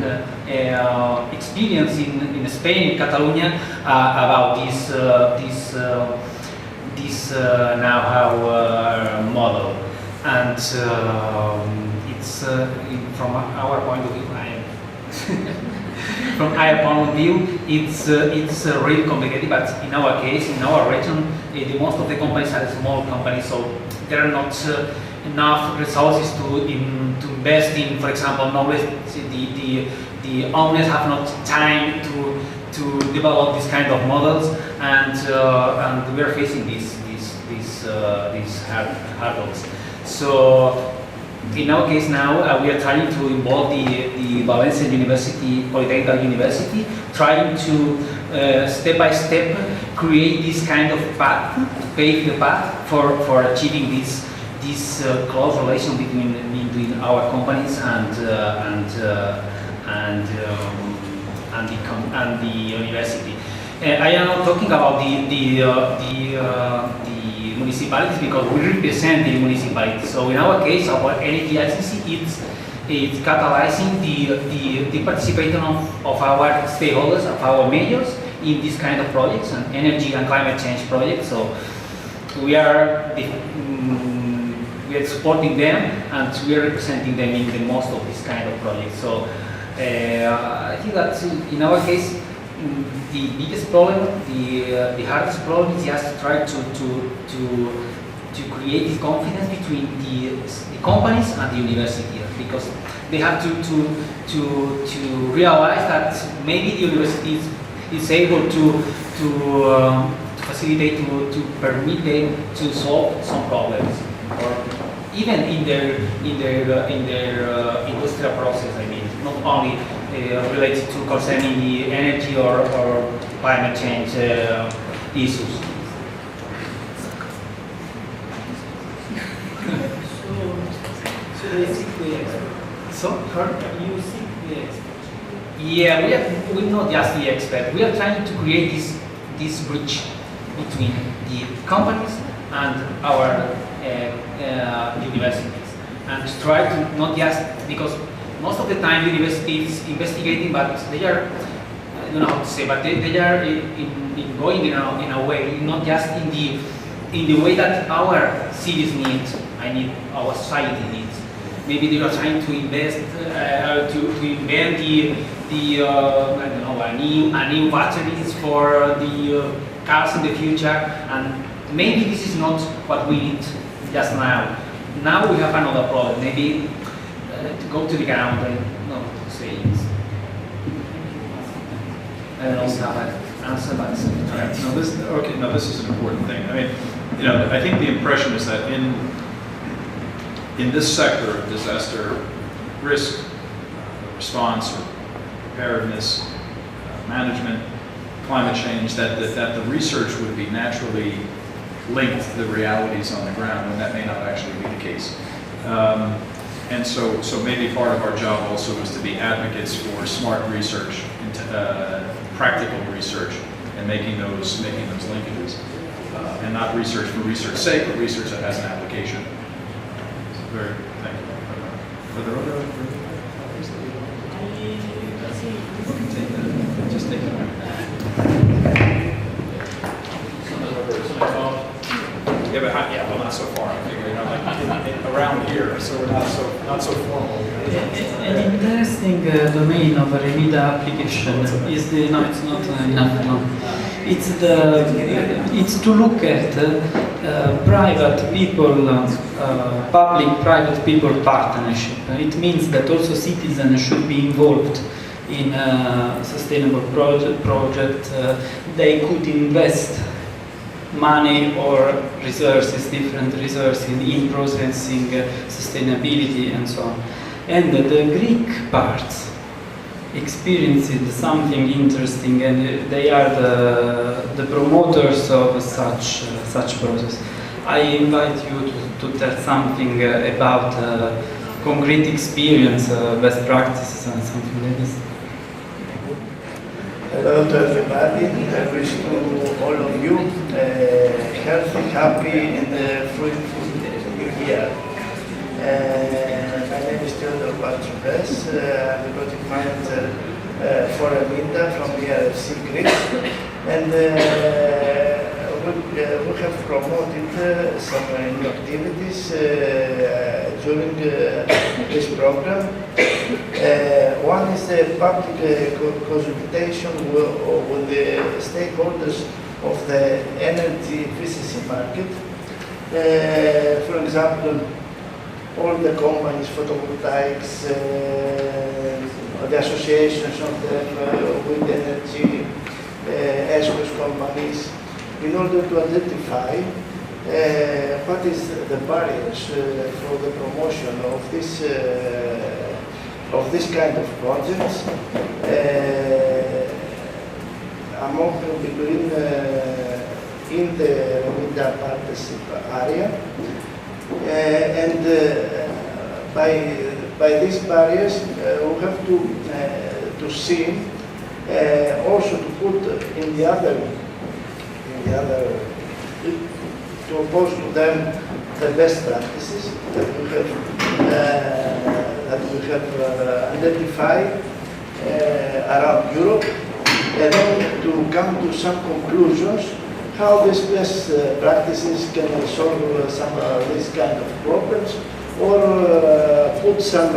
experience in Spain, in Catalonia, about this know-how model. And it's from our point of view, from our point of view, it's really complicated. But in our case, in our region, most of the companies are small companies, so there are not enough resources to invest in, for example, knowledge. The owners have not time to develop this kind of models, and we are facing these hurdles. So in our case now, we are trying to involve the Valencia University, Polytechnic University, trying to step by step create this kind of path, pave the path for achieving this close relation between our companies and the university. I am not talking about the municipalities because we represent the municipalities. So in our case, our energy agency it's catalyzing the participation of our stakeholders, of our mayors in this kind of projects and energy and climate change projects. So we are supporting them and we are representing them in the most of this kind of projects. So I think that in our case, the biggest problem, the hardest problem is just to try to create this confidence between the companies and the university, because they have to realize that maybe the university is able to facilitate, to permit them to solve some problems, or even in their industrial process. I mean, not only related to concerning the energy or climate change issues. So they seek the expert. So, You seek the expert. yeah, we're not just the expert. We are trying to create this bridge between the companies and our universities, and to try to not just, because most of the time the university is investigating, but they are, I don't know how to say, but they are going in a way, not just in the way that our cities need, our society needs. Maybe they are trying to invest, to invent I don't know, a new batteries for the cars in the future, and maybe this is not what we need just now. Now we have another problem. Maybe to go to the ground and say it. I don't know if I have an answer, but this is an important thing. I mean, I think the impression is that in this sector of disaster risk response or preparedness, management, climate change, that the research would be naturally linked to the realities on the ground, when that may not actually be the case. And so maybe part of our job also is to be advocates for smart research, practical research, and making those linkages, and not research for research's sake, but research that has an application. Thank you. An interesting domain of REMIDA application is the, no, it's not enough, no. It's to look at private people, public-private people partnership. It means that also citizens should be involved in a sustainable project. They could invest money or resources, different resources in processing sustainability and so on. And the Greek parts experienced something interesting, and they are the promoters of such process. I invite you to tell something about concrete experience, best practices and something like this. Hello to everybody. I wish to all of you healthy, happy, and fruitful new year. My name is Theodore Patropes. I'm the project manager for REMIDA from the RFC Greece. And we have promoted some new activities during this program. One is the public consultation with the stakeholders of the energy efficiency market. For example, all the companies, photovoltaics, the associations of them, wind energy, ESCOs companies, in order to identify what is the barriers for the promotion of this kind of projects among between in the REMIDA partnership area, and by these barriers we have to see also to put in the other to oppose to them the best practices that we have identified around Europe, and then to come to some conclusions how these best practices can solve some of these kind of problems, or put some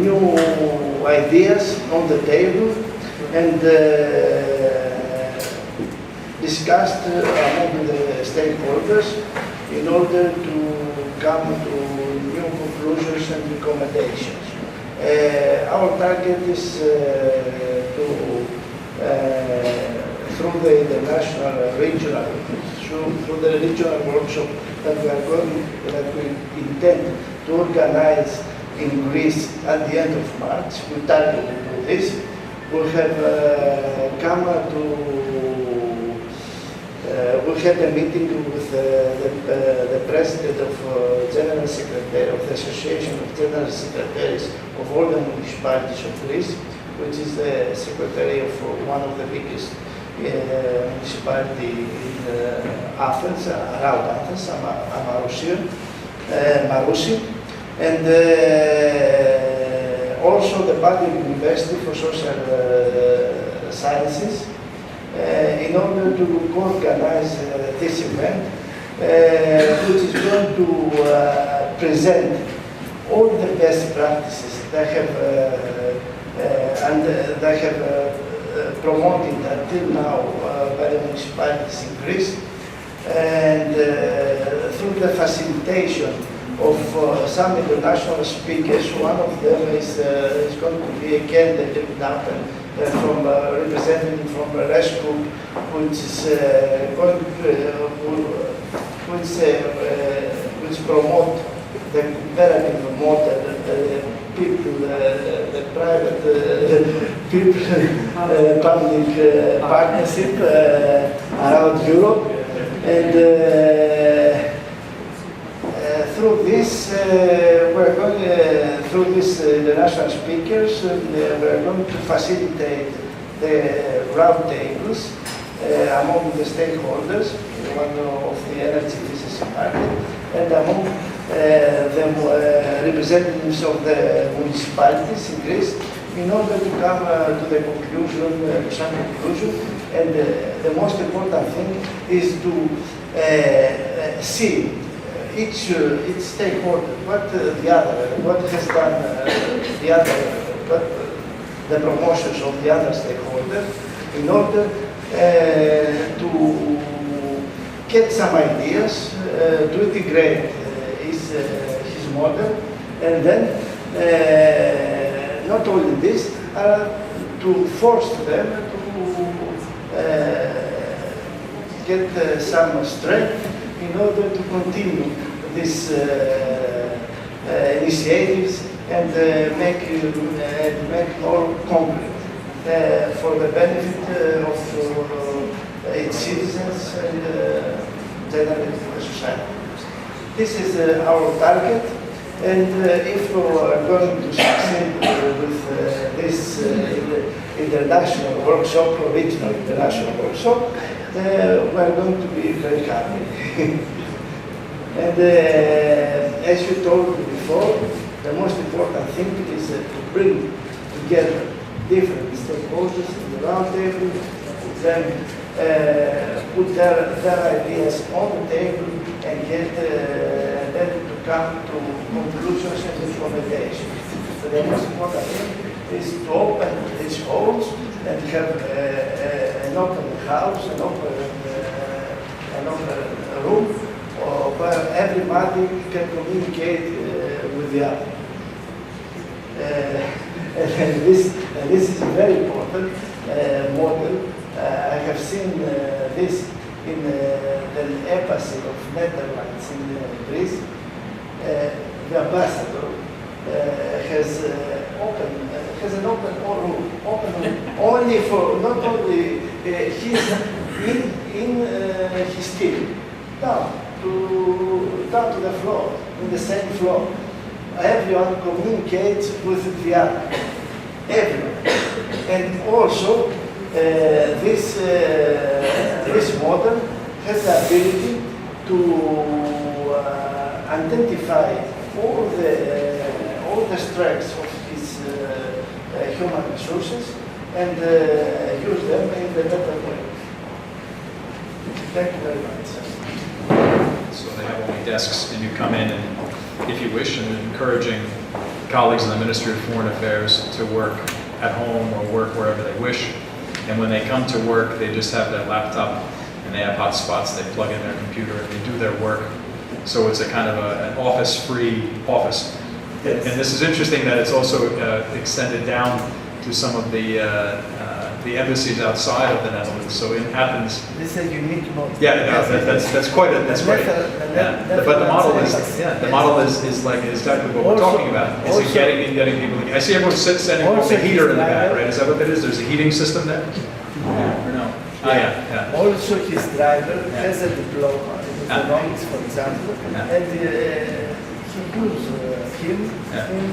new ideas on the table and discussed among the stakeholders in order to come to new conclusions and recommendations. Our target is through the international regional, through the regional workshop that we intend to organize in Greece at the end of March. We target to do this. We have come to we had a meeting with the president of General Secretary of the Association of General Secretaries of all the municipalities of Greece, which is the secretary of one of the biggest municipality in Athens, around Athens, Marousi, and also the Public University for Social Sciences, in order to organize this event, which is going to present all the best practices that have promoted until now by the municipalities in Greece, and through the facilitation of some international speakers. One of them is going to be again the Direttore from representative from Rescue, which is going which promote the cooperative model, the private public partnership around Europe, and through this, we're going through these international speakers, we're going to facilitate the round tables among the stakeholders, one of the energy efficiency market, and among the representatives of the municipalities in Greece, in order to come to the conclusion, to some conclusion. And the most important thing is to see each stakeholder, what has done the promotions of the other stakeholders in order to get some ideas, to integrate his model, and then not only this, to force them to get some strength in order to continue these initiatives and make more concrete for the benefit of its citizens and generally the society. This is our target, and if we are going to succeed with this international workshop, original international workshop, we are going to be very happy. And as you told me before, the most important thing is to bring together different stakeholders in the round table, put their ideas on the table, and get them to come to conclusions and recommendations. So the most important thing is to open these halls and have an open house, an open room where everybody can communicate with the other. And this is a very important model. I have seen this in the embassy of Netherlands in Greece. The ambassador has an open room, only for not only his his team, down to the floor, in the same floor. Everyone communicates with the other, everyone, and also this model has the ability to identify all the strengths of his human resources and use them in the better way. Thank you very much. So they have only desks, and you come in, and if you wish, and encouraging colleagues in the Ministry of Foreign Affairs to work at home or work wherever they wish. And when they come to work, they just have their laptop and they have hotspots. They plug in their computer and they do their work. So it's a kind of an office-free office. Yes. And this is interesting that it's also extended down to some of the embassies outside of the Netherlands. So in Athens, this is a unique model. Yeah, that's quite a, that's great. Yeah. But the model is like exactly what we're talking about. Is getting people. I see everyone standing with a heater in the back, right? Is that what that is? There's a heating system there. Or no? Yeah. Also, his driver has a diploma in economics, for example, and he uses him in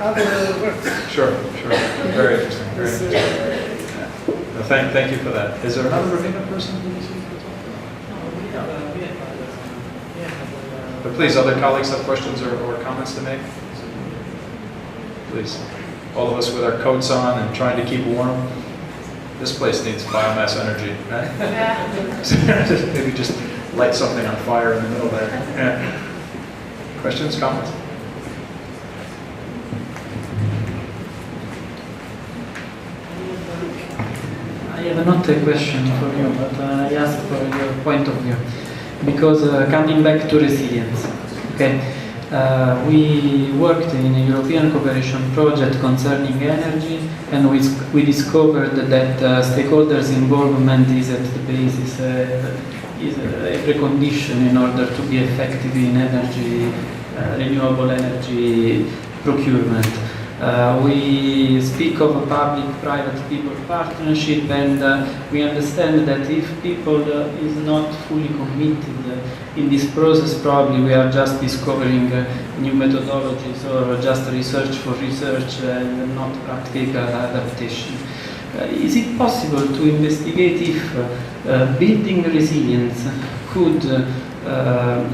other works. Sure. Very interesting. Very interesting. Thank you for that. Is there another REMIDA person? But please, other colleagues have questions or comments to make? Please. All of us with our coats on and trying to keep warm. This place needs biomass energy, right? Yeah. Maybe just light something on fire in the middle there. Yeah. Questions, comments? I have not a question for you, but I ask for your point of view. Because coming back to resilience, okay, we worked in a European cooperation project concerning energy, and we discovered that stakeholders' involvement is at the basis, is a precondition in order to be effective in energy, renewable energy procurement. We speak of a public-private people partnership, and we understand that if people is not fully committed in this process, probably we are just discovering new methodologies or just research for research and not practical adaptation. Is it possible to investigate if building resilience could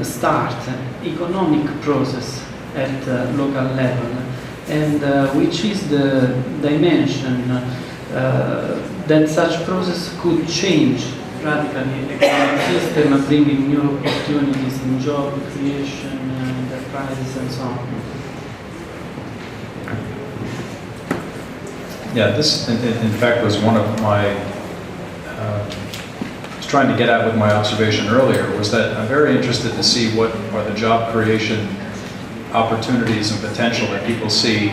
start economic process at local level? And which is the dimension that such process could change radically economic system, bringing new opportunities in job creation, enterprises, and so on. Yeah, this in fact was one of my, I was trying to get at with my observation earlier, was that I'm very interested to see what are the job creation opportunities and potential that people see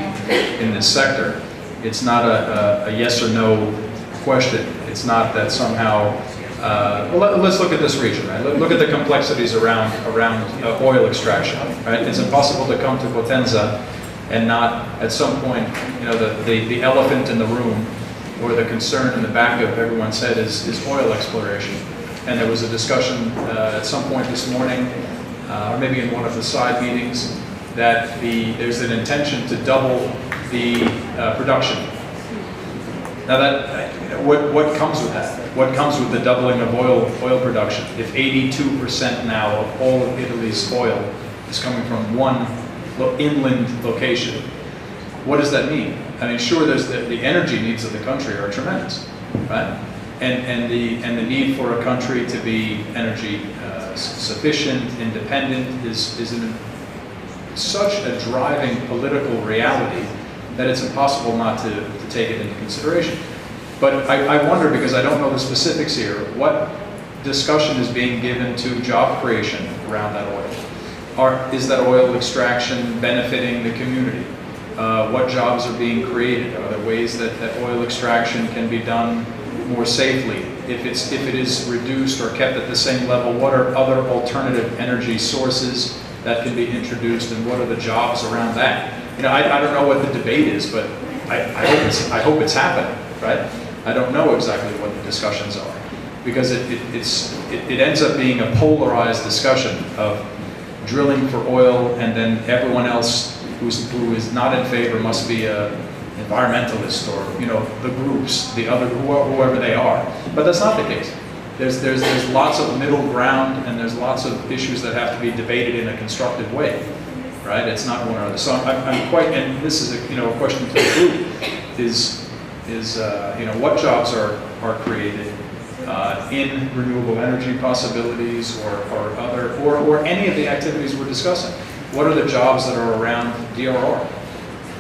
in this sector. It's not a yes or no question. It's not that somehow, well, let's look at this region, right? Look at the complexities around oil extraction, right? It's impossible to come to Potenza and not, at some point, you know, the elephant in the room or the concern in the back of everyone's head is oil exploration. And there was a discussion at some point this morning, or maybe in one of the side meetings, that there's an intention to double the production. Now what comes with that? What comes with the doubling of oil production? If 82% now of all of Italy's oil is coming from one inland location, what does that mean? I mean, sure, there's the energy needs of the country are tremendous, right? And the need for a country to be energy sufficient, independent is such a driving political reality that it's impossible not to take it into consideration. But I wonder, because I don't know the specifics here, what discussion is being given to job creation around that oil? Is that oil extraction benefiting the community? What jobs are being created? Are there ways that oil extraction can be done more safely? If it is reduced or kept at the same level, what are other alternative energy sources that can be introduced, and what are the jobs around that? You know, I don't know what the debate is, but I hope it's happening, right? I don't know exactly what the discussions are, because it ends up being a polarized discussion of drilling for oil, and then everyone else who is not in favor must be a environmentalist, or, you know, the groups, the other, whoever they are. But that's not the case. There's lots of middle ground, and there's lots of issues that have to be debated in a constructive way, right? It's not one or other. So I'm quite, and this is a question to the group, is what jobs are created in renewable energy possibilities, or any of the activities we're discussing. What are the jobs that are around DRR?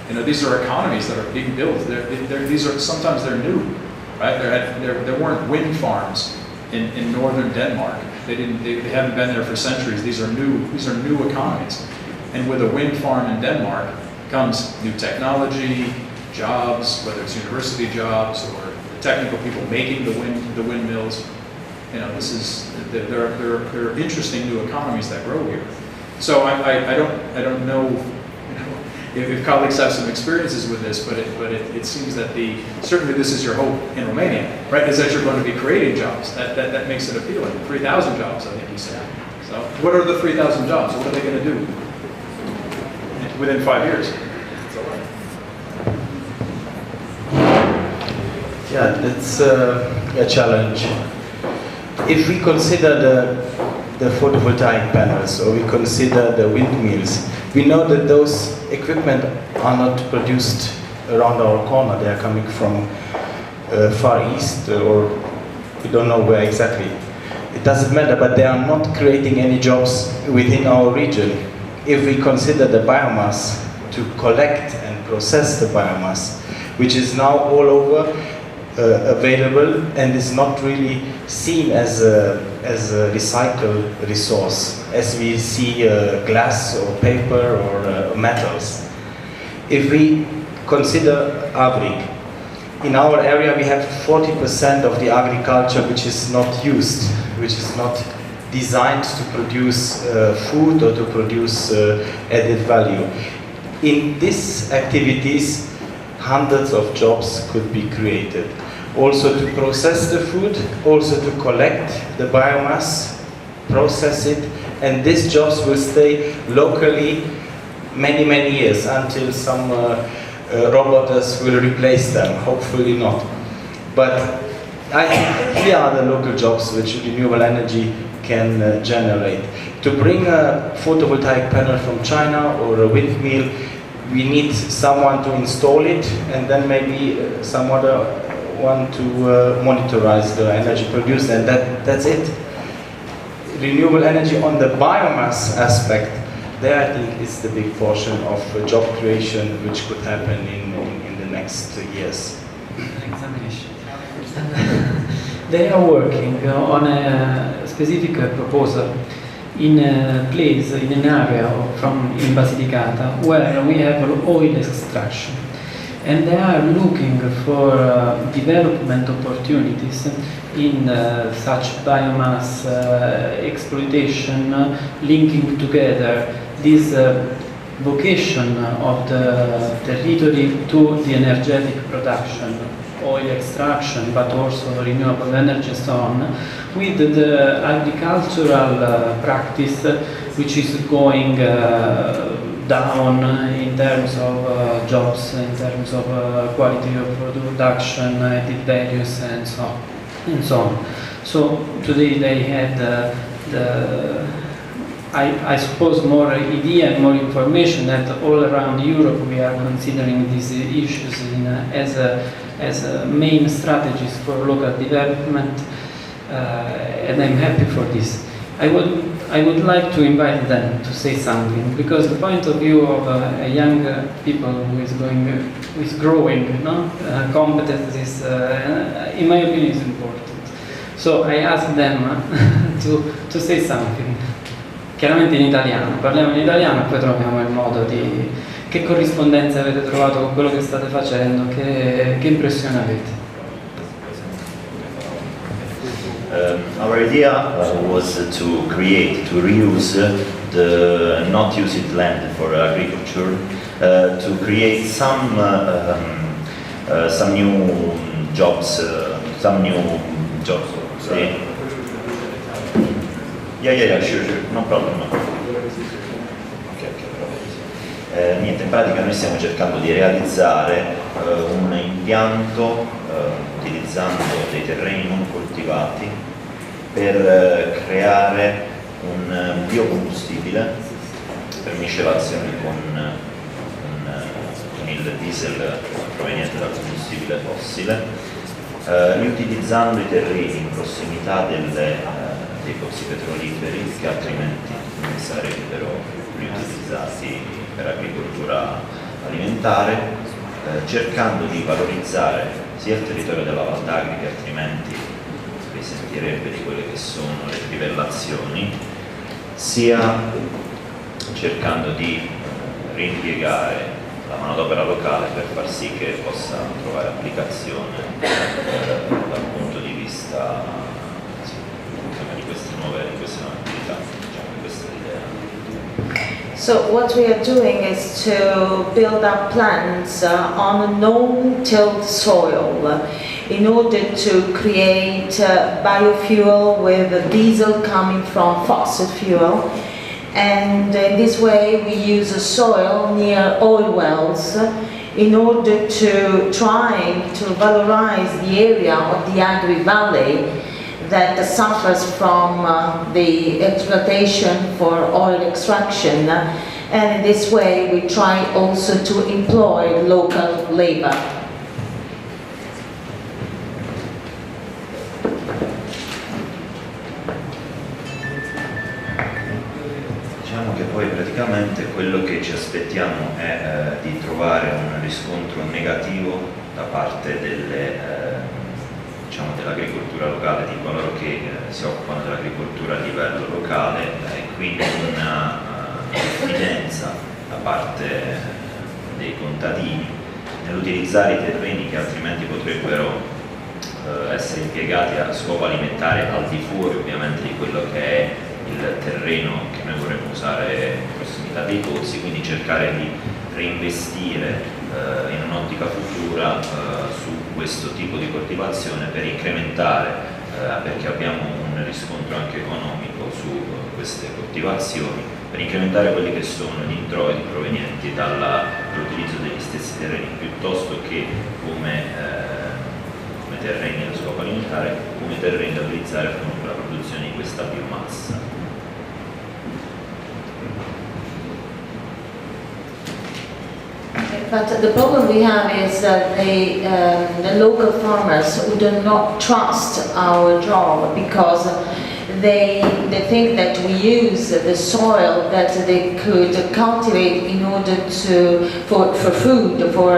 You know, these are economies that are being built. Sometimes they're new, right? There weren't wind farms in northern Denmark. They haven't been there for centuries. These are new economies. And with a wind farm in Denmark comes new technology, jobs, whether it's university jobs or the technical people making the windmills. You know, there are interesting new economies that grow here. So I don't know, if colleagues have some experiences with this, but it seems that certainly this is your hope in Romania, right? Is that you're going to be creating jobs. That makes it appealing. 3,000 jobs, I think you said. So what are the 3,000 jobs? What are they going to do within 5 years? Yeah, that's a challenge. If we consider the photovoltaic panels, or we consider the windmills, we know that those equipment are not produced around our corner. They are coming from Far East, or we don't know where exactly. It doesn't matter, but they are not creating any jobs within our region. If we consider the biomass, to collect and process the biomass, which is now all over available and is not really seen as a recycled resource, as we see glass or paper or metals. If we consider Avrig, in our area we have 40% of the agriculture which is not used, which is not designed to produce food or to produce added value. In these activities, hundreds of jobs could be created. Also to process the food, also to collect the biomass, process it, and these jobs will stay locally many, many years until some robots will replace them, hopefully not. But I think here are the local jobs which renewable energy can generate. To bring a photovoltaic panel from China or a windmill, we need someone to install it, and then maybe some other want to monitorize the energy produced, and that's it. Renewable energy on the biomass aspect, there I think is the big portion of job creation which could happen in the next years. Examination. They are working on a specific proposal in a place, in an area in Basilicata where we have oil extraction. And they are looking for development opportunities in such biomass exploitation, linking together this vocation of the territory to the energetic production, oil extraction, but also renewable energy and so on, with the agricultural practice which is going down in terms of jobs, in terms of quality of production, added values, and so on. So today they had I suppose more idea and more information that all around Europe we are considering these issues as main strategies for local development, and I'm happy for this. I would like to invite them to say something, because the point of view of a young people who is growing, competencies, in my opinion, is important. So I ask them to say something. Chiaramente in italiano, parliamo in italiano e poi troviamo il modo di... Che corrispondenza avete trovato con quello che state facendo? Che impressione avete? Our idea was to reuse not used land for agriculture, to create some new jobs, Yeah, sure, no problem. Niente, in pratica noi stiamo cercando di realizzare un impianto utilizzando dei terreni non coltivati per creare un biocombustibile per miscelazione con il diesel proveniente dal combustibile fossile, riutilizzando i terreni in prossimità dei pozzi petroliferi che altrimenti non sarebbero riutilizzati per agricoltura alimentare, cercando di valorizzare sia il territorio della Val d'Agri, che altrimenti risentirebbe di quelle che sono le trivellazioni, sia cercando di reimpiegare la manodopera locale per far sì che possa trovare applicazione dal punto di vista di queste nuove attività, di questa idea. So what we are doing is to build up plants on no-tilled soil in order to create biofuel with diesel coming from fossil fuel. And in this way we use a soil near oil wells in order to try to valorize the area of the Agri Valley that suffers from the exploitation for oil extraction, and in this way we try also to employ local labor. Diciamo che poi praticamente quello che ci aspettiamo è di trovare un riscontro negativo da parte dell'agricoltura locale, di coloro che si occupano dell'agricoltura a livello locale, e quindi una diffidenza da parte dei contadini nell'utilizzare i terreni che altrimenti potrebbero essere impiegati a scopo alimentare, al di fuori ovviamente di quello che è il terreno che noi vorremmo usare in prossimità dei pozzi, quindi cercare di reinvestire in un'ottica futura su questo tipo di coltivazione per incrementare, perché abbiamo un riscontro anche economico su queste coltivazioni, per incrementare quelli che sono gli introiti provenienti dall'utilizzo degli stessi terreni, piuttosto che come terreni allo scopo alimentare, come terreni da utilizzare appunto per la produzione di questa biomassa. But the problem we have is that the local farmers who do not trust our job because they think that we use the soil that they could cultivate in order for food, for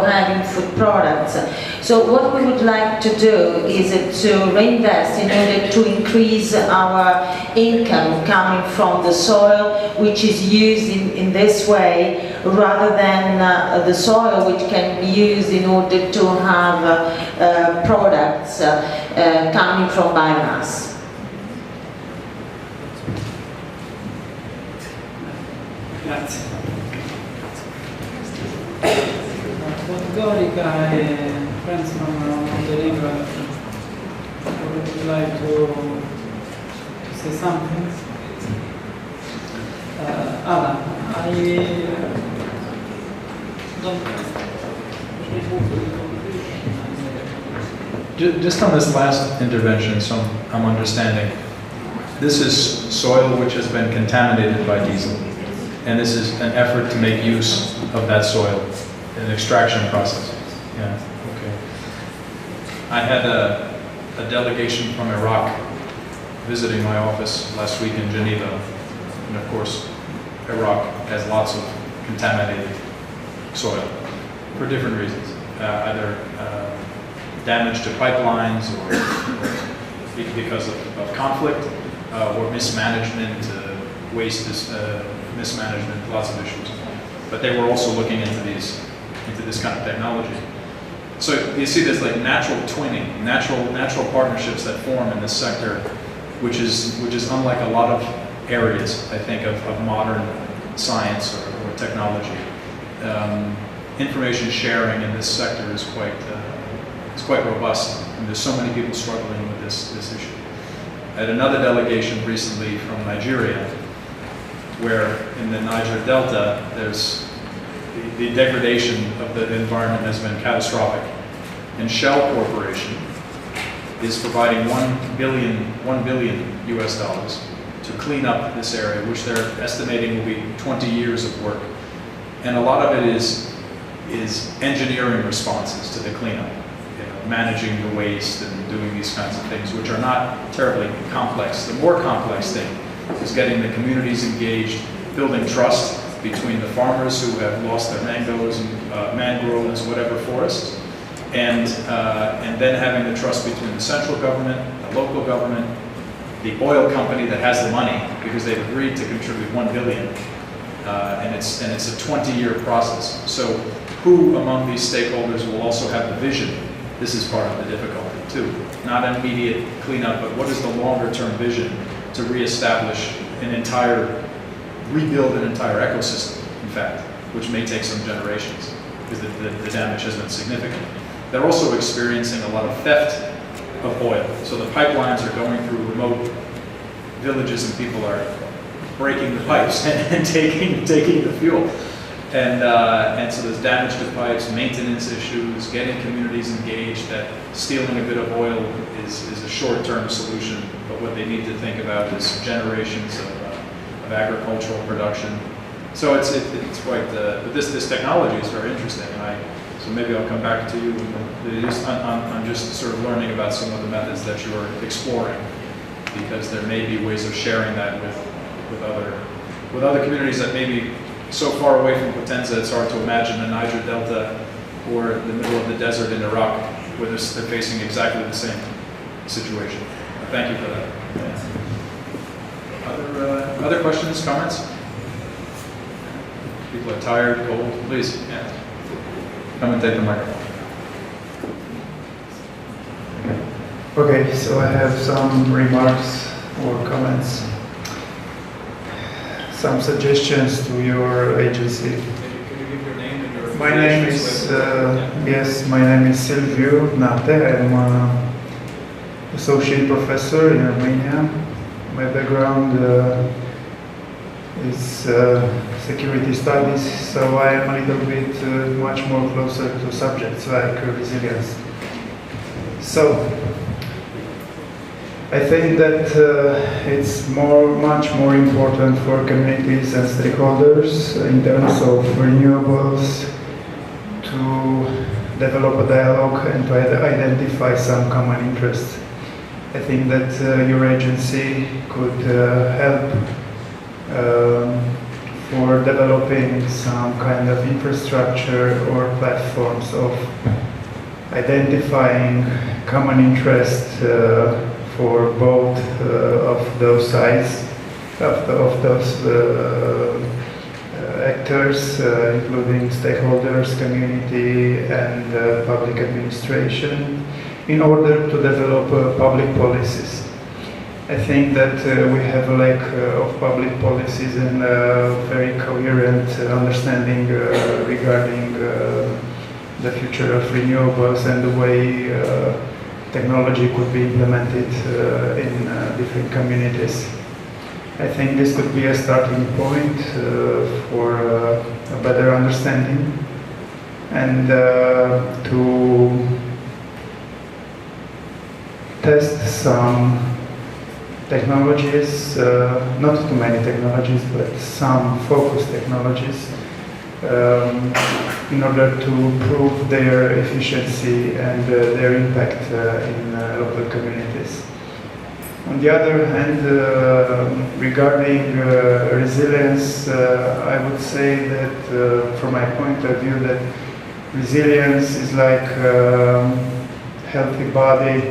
having food products. So what we would like to do is to reinvest in order to increase our income coming from the soil which is used in this way, rather than the soil which can be used in order to have products coming from biomass. Grazie. Podgorica and friends from Ginevra, would you like to say something? Anna, Just on this last intervention, so I'm understanding, this is soil which has been contaminated by diesel, and this is an effort to make use of that soil, an extraction process. Yeah, okay. I had a delegation from Iraq visiting my office last week in Geneva, and of course, Iraq has lots of contaminated soil for different reasons, either damage to pipelines or because of conflict or mismanagement, waste mismanagement, lots of issues. But they were also looking into this kind of technology. So you see there's like natural twinning, natural partnerships that form in this sector, which is unlike a lot of areas, I think, of modern science or technology. Information sharing in this sector is quite robust, and there's so many people struggling with this issue. I had another delegation recently from Nigeria, where in the Niger Delta, there's the degradation of the environment has been catastrophic. And Shell Corporation is providing $1 billion US dollars to clean up this area, which they're estimating will be 20 years of work. And a lot of it is engineering responses to the cleanup, managing the waste and doing these kinds of things, which are not terribly complex. The more complex thing is getting the communities engaged, building trust between the farmers who have lost their mangoes and mangroves, whatever forests, and then having the trust between the central government, the local government, the oil company that has the money, because they've agreed to contribute $1 billion, and it's a 20-year process. So who among these stakeholders will also have the vision? This is part of the difficulty too. Not an immediate cleanup, but what is the longer-term vision to reestablish rebuild an entire ecosystem, in fact, which may take some generations, because the damage has been significant. They're also experiencing a lot of theft of oil. So the pipelines are going through remote villages, and people are breaking the pipes and taking the fuel. And so there's damage to pipes, maintenance issues, getting communities engaged, that stealing a bit of oil is a short-term solution, but what they need to think about is generations of agricultural production. So it's quite, but this technology is very interesting, and so maybe I'll come back to you. I'm just sort of learning about some of the methods that you are exploring, because there may be ways of sharing that with other communities that may be so far away from Potenza it's hard to imagine the Niger Delta or the middle of the desert in Iraq, where they're facing exactly the same situation. Thank you for that. Other questions, comments? People are tired, cold. Please, yeah. Come and take the microphone. Okay, so I have some remarks or comments, some suggestions to your agency. Can you give your name and your My name is my name is Silviu Nate. I'm an associate professor in Romania. My background is security studies, so I am a little bit much more closer to subjects like resilience. So, I think that it's much more important for communities and stakeholders in terms of renewables to develop a dialogue and to identify some common interests. I think that your agency could help for developing some kind of infrastructure or platforms of identifying common interest for both of those sides, of those actors, including stakeholders, community, and public administration, in order to develop public policies. I think that we have a lack of public policies and very coherent understanding regarding the future of renewables and the way technology could be implemented in different communities. I think this could be a starting point for a better understanding and to test some technologies, not too many technologies, but some focused technologies in order to prove their efficiency and their impact in local communities. On the other hand, regarding resilience, I would say that from my point of view that resilience is like a healthy body.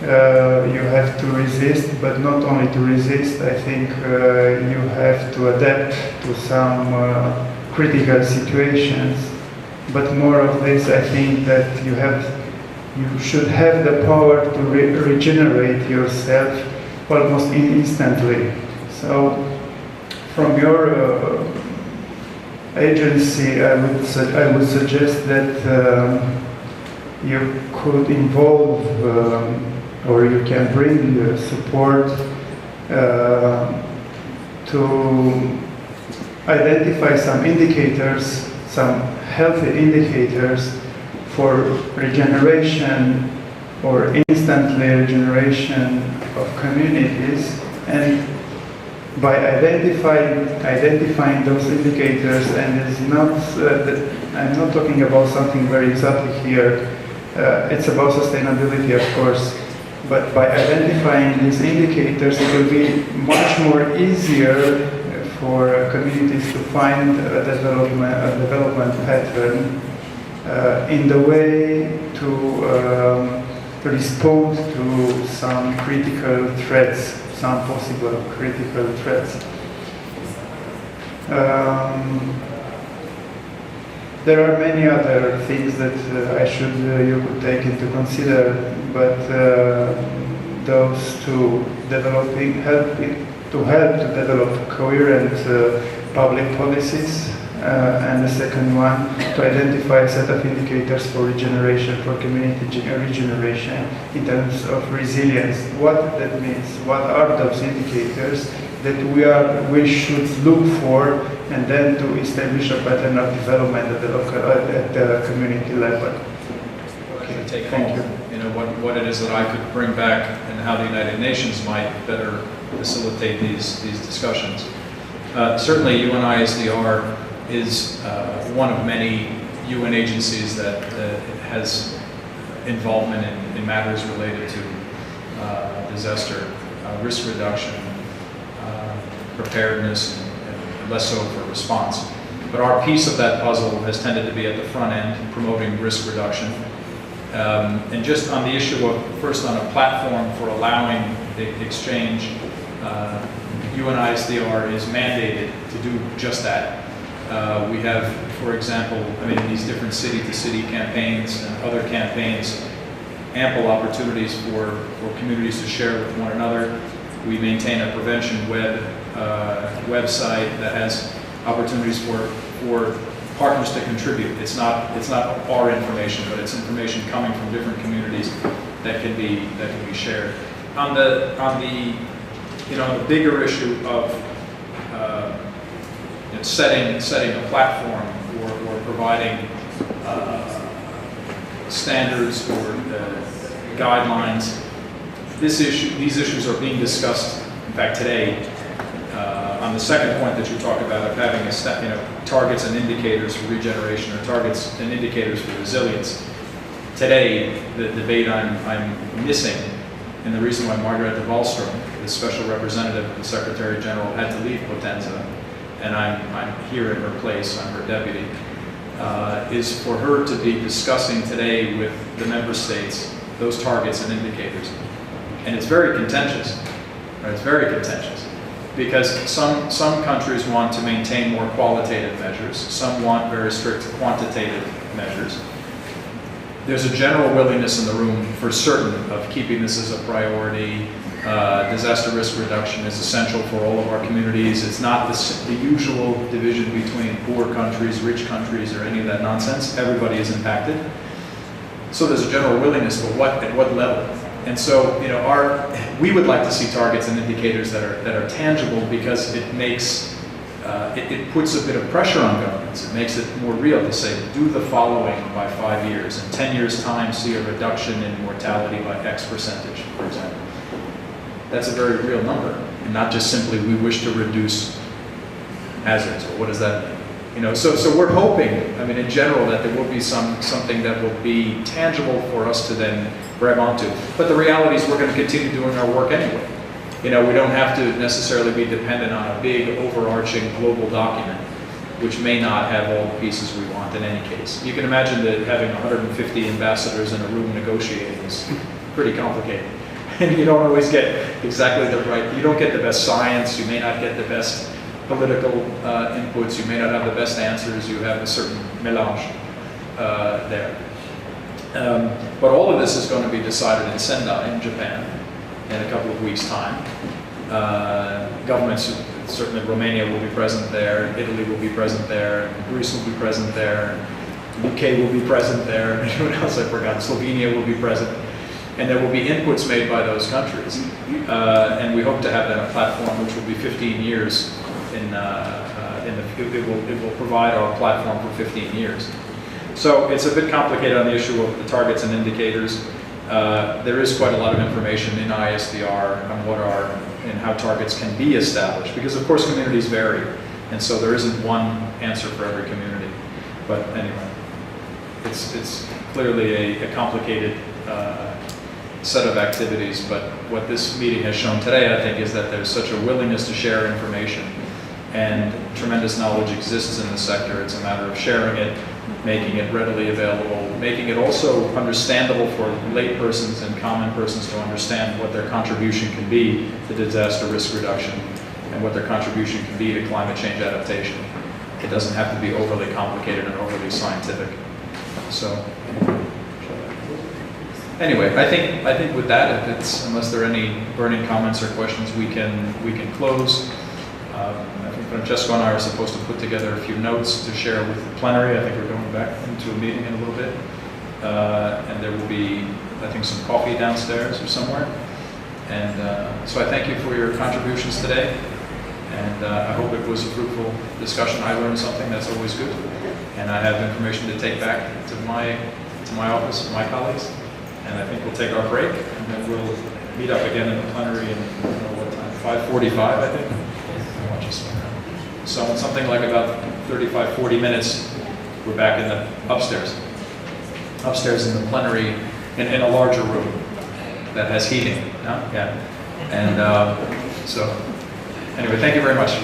You have to resist, but not only to resist, I think you have to adapt to some critical situations. But more of this, I think that you should have the power to regenerate yourself almost instantly. So from your agency, I would suggest that you could involve or you can bring support to identify some indicators, some healthy indicators for regeneration or instantly regeneration of communities, and by identifying those indicators, and it's not I'm not talking about something very exotic here, it's about sustainability, of course, but by identifying these indicators it will be much more easier for communities to find a development pattern in the way to respond to some critical threats, some possible critical threats. There are many other things that you could take into consider, but those two help to develop coherent public policies, and the second one, to identify a set of indicators for regeneration, for community regeneration in terms of resilience. What that means, what are those indicators that we should look for, and then to establish a pattern of development at the community level. Okay, take home, what it is that I could bring back and how the United Nations might better facilitate these discussions. Certainly UN-ISDR is one of many UN agencies that has involvement in matters related to disaster risk reduction, preparedness, and less so for response. But our piece of that puzzle has tended to be at the front end, promoting risk reduction. And just on the issue of, first on a platform for allowing the exchange, UN-ISDR is mandated to do just that. We have, for example, these different city-to-city campaigns and other campaigns, ample opportunities for communities to share with one another. We maintain a prevention website that has opportunities for partners to contribute. It's not our information, but it's information coming from different communities that can be shared. On the bigger issue of setting a platform or providing standards or guidelines, these issues are being discussed, in fact, today, on the second point that you talk about of having targets and indicators for regeneration or targets and indicators for resilience. Today, the debate I'm missing, and the reason why Margaret Wallström, the special representative of the Secretary General, had to leave Potenza, and I'm here in her place, I'm her deputy, is for her to be discussing today with the member states those targets and indicators. And it's very contentious, right? It's very contentious. Because some countries want to maintain more qualitative measures, some want very strict quantitative measures. There's a general willingness in the room for certain of keeping this as a priority. Disaster risk reduction is essential for all of our communities. It's not the usual division between poor countries, rich countries, or any of that nonsense. Everybody is impacted. So there's a general willingness, but at what level? And so, we would like to see targets and indicators that are tangible, because it makes it puts a bit of pressure on governments. It makes it more real to say, do the following by 5 years. In 10 years' time, see a reduction in mortality by X percentage, for example. That's a very real number, and not just simply we wish to reduce hazards. Well, what does that mean? So we're hoping, in general, that there will be something that will be tangible for us to then grab onto. But the reality is we're going to continue doing our work anyway. We don't have to necessarily be dependent on a big, overarching global document, which may not have all the pieces we want in any case. You can imagine that having 150 ambassadors in a room negotiating is pretty complicated. And you don't always get exactly you don't get the best science, you may not get the best political inputs, you may not have the best answers, you have a certain mélange there. But all of this is going to be decided in Sendai in Japan in a couple of weeks' time. Governments, certainly Romania will be present there, Italy will be present there, Greece will be present there, UK will be present there, anyone else I forgot, Slovenia will be present. And there will be inputs made by those countries. And we hope to have then a platform which will be 15 years it will provide our platform for 15 years. So it's a bit complicated on the issue of the targets and indicators. There is quite a lot of information in ISDR on what are and how targets can be established, because of course communities vary, and so there isn't one answer for every community. But anyway, it's clearly a complicated set of activities, but what this meeting has shown today, I think, is that there's such a willingness to share information, and tremendous knowledge exists in the sector. It's a matter of sharing it, making it readily available, making it also understandable for lay persons and common persons to understand what their contribution can be to disaster risk reduction and what their contribution can be to climate change adaptation. It doesn't have to be overly complicated and overly scientific. So anyway, I think with that, unless there are any burning comments or questions, we can close. I think Francesco and I are supposed to put together a few notes to share with the plenary. I think we're going back into a meeting in a little bit, and there will be, I think, some coffee downstairs or somewhere. And so I thank you for your contributions today, and I hope it was a fruitful discussion. I learned something, that's always good, and I have information to take back to my office, my colleagues. And I think we'll take our break, and then we'll meet up again in the plenary in, I don't know what time, 5:45, I think. So in something like about 35, 40 minutes, we're back in the upstairs in the plenary, in a larger room that has heating. No? Yeah. And so, anyway, thank you very much.